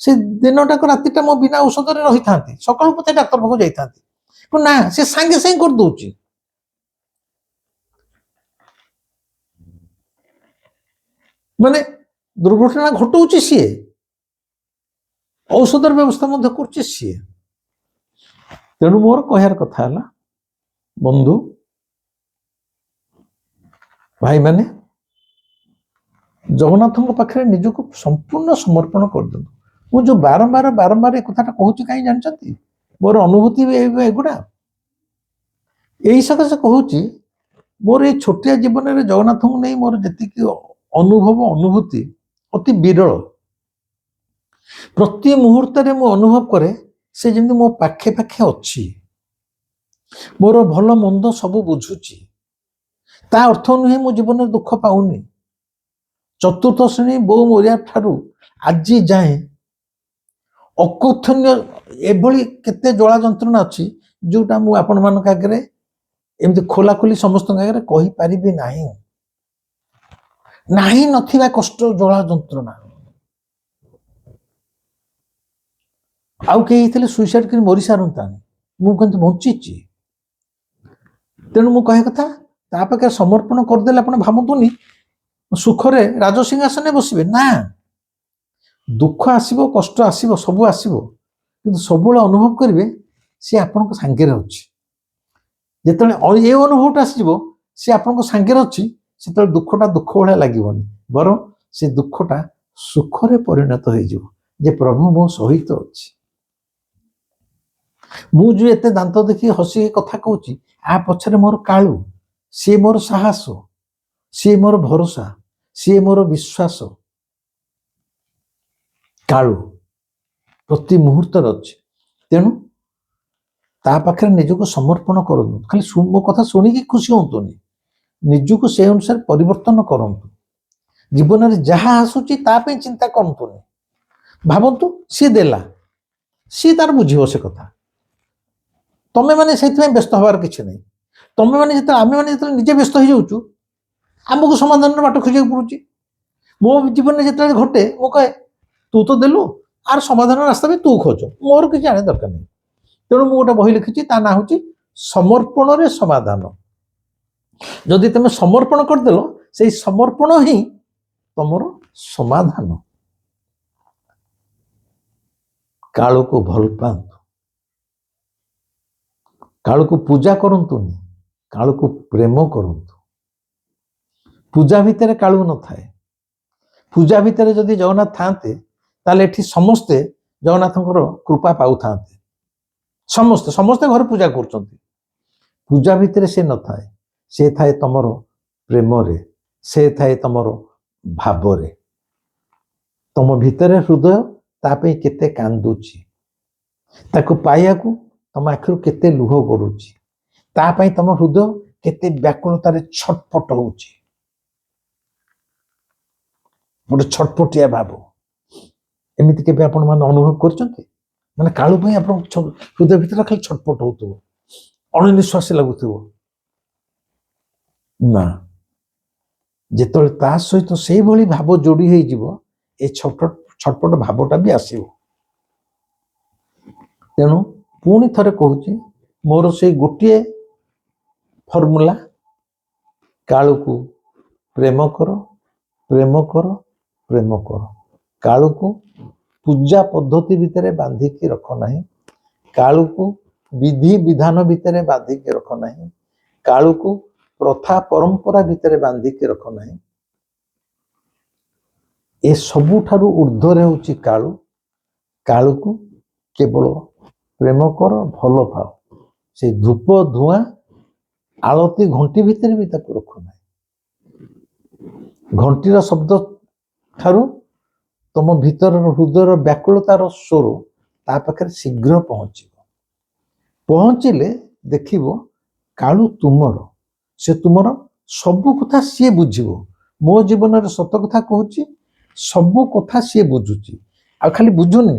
ସେ ଦିନଟାକ ରାତିଟା ମୋ ବିନା ଔଷଧରେ ରହିଥାନ୍ତି, ସକାଳୁ ପଛେ ଡାକ୍ତର ପାଖକୁ ଯାଇଥାନ୍ତି, ନା ସେ ସାଙ୍ଗେ ସାଙ୍ଗେ କରିଦଉଛି। ଦୁର୍ଘଟଣା ଘଟଉଛି ସିଏ, ଔଷଧର ବ୍ୟବସ୍ଥା ମଧ୍ୟ କରୁଛି ସିଏ। ତେଣୁ ମୋର କହିବାର କଥା ହେଲା, ବନ୍ଧୁ ଭାଇମାନେ, ଜଗନ୍ନାଥଙ୍କ ପାଖରେ ନିଜକୁ ସମ୍ପୂର୍ଣ୍ଣ ସମର୍ପଣ କରିଦିଅନ୍ତୁ। ମୁଁ ଯୋଉ ବାରମ୍ବାର ଏ କଥାଟା କହୁଛି କାହିଁ ଜାଣିଛନ୍ତି, ମୋର ଅନୁଭୂତି ଏଗୁଡ଼ା। ଏଇ ସକାଶେ କହୁଛି, ମୋର ଏଇ ଛୋଟିଆ ଜୀବନରେ ଜଗନ୍ନାଥଙ୍କୁ ନେଇ ମୋର ଯେତିକି ଅନୁଭୂତି ଅତି ବିରଳ। ପ୍ରତି ମୁହୂର୍ତ୍ତରେ ମୁଁ ଅନୁଭବ କରେ ସେ ଯେମିତି ମୋ ପାଖେ ପାଖେ ଅଛି। ମୋର ଭଲ ମନ୍ଦ ସବୁ ବୁଝୁଛି। ତା ଅର୍ଥ ନୁହେଁ ମୁଁ ଜୀବନରେ ଦୁଃଖ ପାଉନି। ଚତୁର୍ଥ ଶ୍ରେଣୀ ବୋଉ ମରିବା ଠାରୁ ଆଜି ଯାଏଁ ଅକଥନୀୟ ଏଭଳି କେତେ ଜଳା ଯନ୍ତ୍ରଣା ଅଛି ଯୋଉଟା ମୁଁ ଆପଣମାନଙ୍କ ଆଗରେ ଏମିତି ଖୋଲାଖୋଲି ସମସ୍ତଙ୍କ ଆଗରେ କହିପାରିବି ନାହିଁ। ନାହିଁ ନଥିବା କଷ୍ଟ, ଜଳା ଯନ୍ତ୍ରଣା। ଆଉ କେହି ହେଇଥିଲେ ସୁଇସାଇଡ୍ କରି ମରି ସାରନ୍ତାଣି, ମୁଁ କିନ୍ତୁ ବଞ୍ଚିଛି। ତେଣୁ ମୁଁ କହିବା କଥା, ତା ପାଖରେ ସମର୍ପଣ କରିଦେଲେ ଆପଣ ଭାବନ୍ତୁନି ସୁଖରେ ରାଜସିଂହାସନରେ ବସିବେ। ନା, ଦୁଃଖ ଆସିବ, କଷ୍ଟ ଆସିବ, ସବୁ ଆସିବ, କିନ୍ତୁ ସବୁବେଳେ ଅନୁଭବ କରିବେ ସେ ଆପଣଙ୍କ ସାଙ୍ଗରେ ଅଛି। ଯେତେବେଳେ ଏ ଅନୁଭବଟା ଆସିଯିବ ସେ ଆପଣଙ୍କ ସାଙ୍ଗରେ ଅଛି, ସେତେବେଳେ ଦୁଃଖଟା ଦୁଃଖ ଭଳିଆ ଲାଗିବନି, ବରଂ ସେ ଦୁଃଖଟା ସୁଖରେ ପରିଣତ ହେଇଯିବ ଯେ ପ୍ରଭୁ ମୋ ସହିତ ଅଛି। ମୁଁ ଯୋଉ ଏତେ ଦାନ୍ତ ଦେଖି ହସି କଥା କହୁଛି, ଆ ପଛରେ ମୋର କାଳୁ, ସିଏ ମୋର ସାହସ, ସିଏ ମୋର ଭରସା, ସିଏ ମୋର ବିଶ୍ୱାସ। କାଳୁ ପ୍ରତି ମୁହୂର୍ତ୍ତରେ ଅଛି। ତେଣୁ ତା ପାଖରେ ନିଜକୁ ସମର୍ପଣ କରନ୍ତୁ। ଖାଲି ମୋ କଥା ଶୁଣିକି ଖୁସି ହୁଅନ୍ତୁନି, ନିଜକୁ ସେ ଅନୁସାରେ ପରିବର୍ତ୍ତନ କରନ୍ତୁ। ଜୀବନରେ ଯାହା ଆସୁଛି ତା ପାଇଁ ଚିନ୍ତା କରନ୍ତୁନି। ଭାବନ୍ତୁ ସିଏ ଦେଲା, ସିଏ ତାର ବୁଝିବ ସେ କଥା। ତମେ ମାନେ ସେଇଥିପାଇଁ ବ୍ୟସ୍ତ ହବାର କିଛି ନାହିଁ। ତମେ ମାନେ ଯେତେବେଳେ, ଆମେ ମାନେ ଯେତେବେଳେ ନିଜେ ବ୍ୟସ୍ତ ହେଇଯାଉଛୁ, ଆମକୁ ସମାଧାନର ବାଟ ଖୋଜିବାକୁ ପଡୁଛି। ମୋ ଜୀବନରେ ଯେତେବେଳେ ଘଟେ, ମୁଁ କହେ ତୁ ତ ଦେଲୁ, ଆର ସମାଧାନର ରାସ୍ତା ବି ତୁ ଖୋଜ, ମୋର କିଛି ଜାଣିବା ଦରକାର ନାହିଁ। ତେଣୁ ମୁଁ ଗୋଟେ ବହି ଲେଖିଛି, ତା ନାଁ ହଉଛି ସମର୍ପଣରେ ସମାଧାନ। ଯଦି ତମେ ସମର୍ପଣ କରିଦେଲ, ସେଇ ସମର୍ପଣ ହିଁ ତମର ସମାଧାନ। କାଳୁକୁ ଭଲ ପାଆନ୍ତୁ, କାଳୁକୁ ପୂଜା କରନ୍ତୁନି, କାଳୁକୁ ପ୍ରେମ କରନ୍ତୁ। ପୂଜା ଭିତରେ କାଳୁ ନଥାଏ। ପୂଜା ଭିତରେ ଯଦି ଜଗନ୍ନାଥ ଥାନ୍ତେ, ତାହେଲେ ଏଠି ସମସ୍ତେ ଜଗନ୍ନାଥଙ୍କର କୃପା ପାଉଥାନ୍ତେ। ସମସ୍ତେ ଘରେ ପୂଜା କରୁଛନ୍ତି। ପୂଜା ଭିତରେ ସେ ନଥାଏ, ସେ ଥାଏ ତମର ପ୍ରେମରେ, ସେ ଥାଏ ତମର ଭାବରେ। ତମ ଭିତରେ ହୃଦୟ ତା ପାଇଁ କେତେ କାନ୍ଦୁଛି, ତାକୁ ପାଇବାକୁ ତମ ଆଖିରୁ କେତେ ଲୁହ ଗଡୁଛି, ତା ପାଇଁ ତମ ହୃଦୟ କେତେ ବ୍ୟାକୁଳତାରେ ଛଟପଟ ହଉଛି। ଗୋଟେ ଛଟପଟିଆ ଭାବ ଏମିତି କେବେ ଆପଣ ମାନେ ଅନୁଭବ କରିଛନ୍ତି? ମାନେ କାଳୁ ପାଇଁ ଆପଣ ହୃଦୟ ଭିତରେ ଖାଲି ଛଟପଟ ହଉଥିବ, ଅଣନିଶ୍ୱାସୀ ଲାଗୁଥିବ। ନା, ଯେତେବେଳେ ତା ସହିତ ସେଇଭଳି ଭାବ ଯୋଡି ହେଇଯିବ, ଏ ଛଟପଟ ଭାବଟା ବି ଆସିବ। ତେଣୁ ପୁଣି ଥରେ କହୁଛି, ମୋର ସେଇ ଗୋଟିଏ ଫର୍ମୁଲା, କାଳୁକୁ ପ୍ରେମ କର, ପ୍ରେମ କର, ପ୍ରେମ କର। କାଳୁକୁ ପୂଜା ପଦ୍ଧତି ଭିତରେ ବାନ୍ଧିକି ରଖ ନାହିଁ, କାଳୁକୁ ବିଧି ବିଧାନ ଭିତରେ ବାନ୍ଧିକି ରଖ ନାହିଁ, କାଳୁକୁ ପ୍ରଥା ପରମ୍ପରା ଭିତରେ ବାନ୍ଧିକି ରଖ ନାହିଁ। ଏ ସବୁଠାରୁ ଉର୍ଦ୍ଧ୍ୱରେ ହଉଛି କାଳୁ। କାଳୁକୁ କେବଳ ପ୍ରେମ କର, ଭଲ ପାଅ। ସେ ଧୂପ ଧୂଆଁ ଆଳତି ଘଣ୍ଟି ଭିତରେ ବି ତାକୁ ରଖ ନାହିଁ। ଘଣ୍ଟିର ଶବ୍ଦ ଠାରୁ ତମ ଭିତରର ହୃଦୟର ବ୍ୟାକୁଳତାର ସ୍ୱର ତା ପାଖରେ ଶୀଘ୍ର ପହଞ୍ଚିବ। ପହଞ୍ଚିଲେ ଦେଖିବ କାଳୁ ତୁମର, ସେ ତୁମର ସବୁ କଥା ସିଏ ବୁଝିବ। ମୋ ଜୀବନରେ ସତ କଥା କହୁଛି, ସବୁ କଥା ସିଏ ବୁଝୁଛି। ଆଉ ଖାଲି ବୁଝୁନି,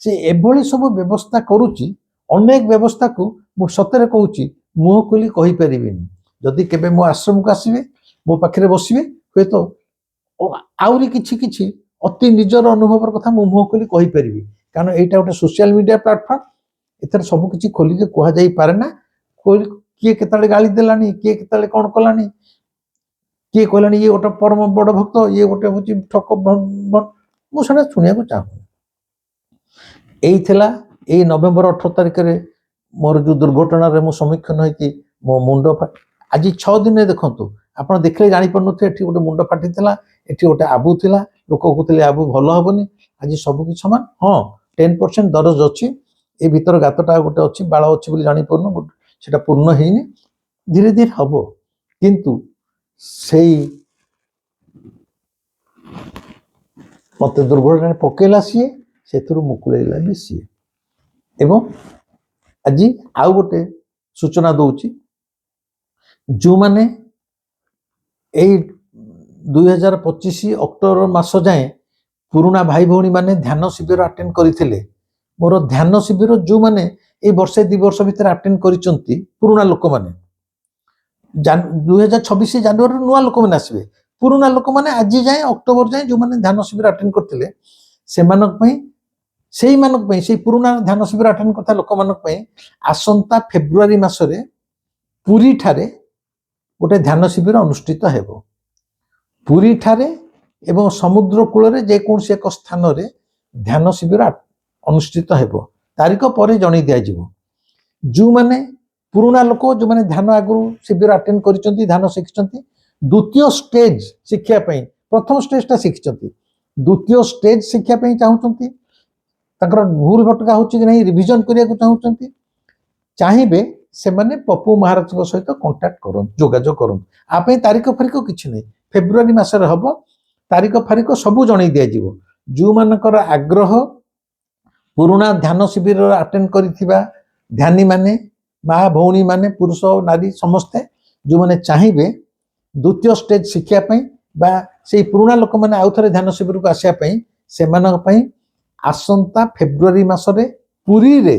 ସେ ଏଭଳି ସବୁ ବ୍ୟବସ୍ଥା କରୁଛି, ଅନେକ ବ୍ୟବସ୍ଥାକୁ ମୁଁ ସତରେ କହୁଛି ମୁହଁ ଖୋଲି କହିପାରିବିନି। ଯଦି କେବେ ମୋ ଆଶ୍ରମକୁ ଆସିବେ, ମୋ ପାଖରେ ବସିବେ, ହୁଏତ ଆହୁରି କିଛି କିଛି ଅତି ନିଜର ଅନୁଭବର କଥା ମୁଁ ମୁହଁ ଖୋଲି କହିପାରିବି। କାରଣ ଏଇଟା ଗୋଟେ ସୋସିଆଲ ମିଡିଆ ପ୍ଲାଟଫର୍ମ, ଏଥିରେ ସବୁ କିଛି ଖୋଲିକି କୁହାଯାଇପାରେ ନା। କିଏ କେତେବେଳେ ଗାଳି ଦେଲାଣି, କିଏ କେତେବେଳେ କ'ଣ କଲାଣି, କିଏ କହିଲାଣି ଇଏ ଗୋଟେ ପରମ ବଡ଼ ଭକ୍ତ, ଇଏ ଗୋଟେ ହଉଛି ଠକ, ମୁଁ ସେଟା ଶୁଣିବାକୁ ଚାହୁଁନି। ଏଇ ଥିଲା ଏଇ ନଭେମ୍ବର 18 ତାରିଖରେ ମୋର ଯୋଉ ଦୁର୍ଘଟଣାରେ ମୁଁ ସମ୍ମୁଖୀନ ହେଇକି ମୋ ମୁଣ୍ଡ ଆଜି 6 ଦିନରେ ଦେଖନ୍ତୁ, ଆପଣ ଦେଖିଲେ ଜାଣିପାରୁନଥିବେ, ଏଠି ଗୋଟେ ମୁଣ୍ଡ ଫାଟିଥିଲା, ଏଠି ଗୋଟେ ଆବୁ ଥିଲା, ଲୋକ କହୁଥିଲେ ଆବୁ ଭଲ ହବନି। ଆଜି ସବୁ କିଛି ସମାନ। ହଁ, 10% ଦରଜ ଅଛି, ଏ ଭିତର ଗାତଟା ଗୋଟେ ଅଛି, ବାଳ ଅଛି ବୋଲି ଜାଣିପାରୁନୁ, ସେଟା ପୂର୍ଣ୍ଣ ହେଇନି, ଧୀରେ ଧୀରେ ହବ। କିନ୍ତୁ ସେଇ ମତେ ଦୁର୍ଘଟଣାରେ ପକେଇଲା ସିଏ, ସେଥିରୁ ମୁକୁଳେଇଲା ବି ସିଏ। ଏବଂ ଆଜି ଆଉ ଗୋଟେ सूचना दौची जो मैंने 2025 अक्टोबर मास जाए पुराना भाई भौणी मैंने ध्यान शिविर अटेंड करते मोर ध्यान शिविर जो मैंने ये वर्षे 2 वर्ष भितर अटेंड करिसंती पुराना लोक मैंने 2026 जनवरी नुआ लोक मैंने आसबे पुराना लोक मैंने आज जाए अक्टोबर जाए जो मैंने ध्यान शिविर अटेंड करते से पुराना ध्यान शिविर अटेंड करता लोक मानक आसंता फेब्रुआरी मासरे पुरी ठारे गोटे ध्यान शिविर अनुष्ठित हेबो पुरी ठारे एवं समुद्र कूल जेकोसी एक स्थान रे ध्यान शिविर अनुष्ठित हेबो तारीख पर जन दिज्व जो मैंने पुराना लोक जो मैंने ध्यान आगु शिविर अटेंड कर ध्यान शिखिं द्वितीय स्टेज शिक्षापी प्रथम स्टेजटा शिखिं द्वितीय स्टेज शिक्षापी चाहूँगी भूल भटका हो रिविजन करने को चाहूँगी चाहिए से माने पप्पू महाराज सहित कंटाक्ट कर जोगाजोग कर तारीख फारिक किसी नहीं फेब्रुआरी मासरे हम तारीख फारिक सबू जन दिज्व जो मानकर आग्रह पुराना ध्यान शिविर अटेंड करिथिबा ध्यानी माने माँ भौणी माने पुरुष नारी समस्ते जो मैंने चाहिए द्वितीय स्टेज शिक्षापी से पुराना लोक मैंने आउ थे ध्यान शिविर को आसापी से आसंता फेब्रुआरी मासरे पुरी रे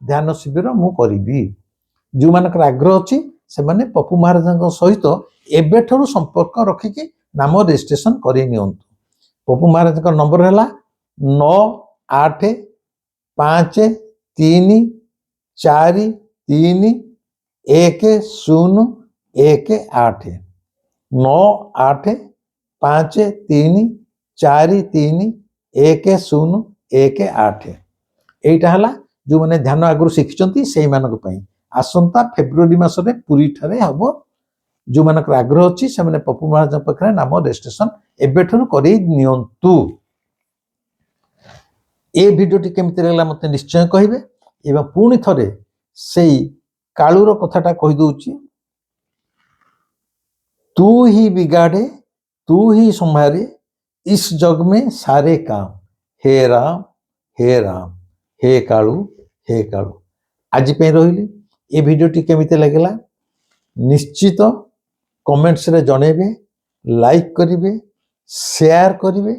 ध्यान शिविर मु करी जो मानकर आग्रह अच्छी से माने पप्पू महाराज सहित एबेठू संपर्क रखिकी नाम रजिस्ट्रेशन कर पप्पू महाराज नंबर है 9853431018 9853431018 एटा हला जो मैंने ध्यान आगु शिखिं से आसंता फेब्रुआरी मासरे पुरी ठारे हम जो मानक आग्रह अच्छी से मैंने पप्पू महाराज पाखे नाम रजिस्ट्रेशन एबेठू करु ए भिडियोटी केमिति लागला मते निश्चय कहिबे एवं पुणी थरे सेई कालूर कथाटा कहि दउची तू ही बिगाड़े तू ही संभारे इस जग में सारे काम हे राम हे राम हे कालू आज पे रहिली ए भिडियोटी केमिति लागला निश्चित कमेंट्स रे जणेबे लाइक करिवे शेयर करिवे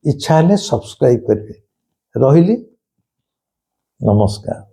इच्छा हेले सब्सक्राइब करिवे रहिली नमस्कार।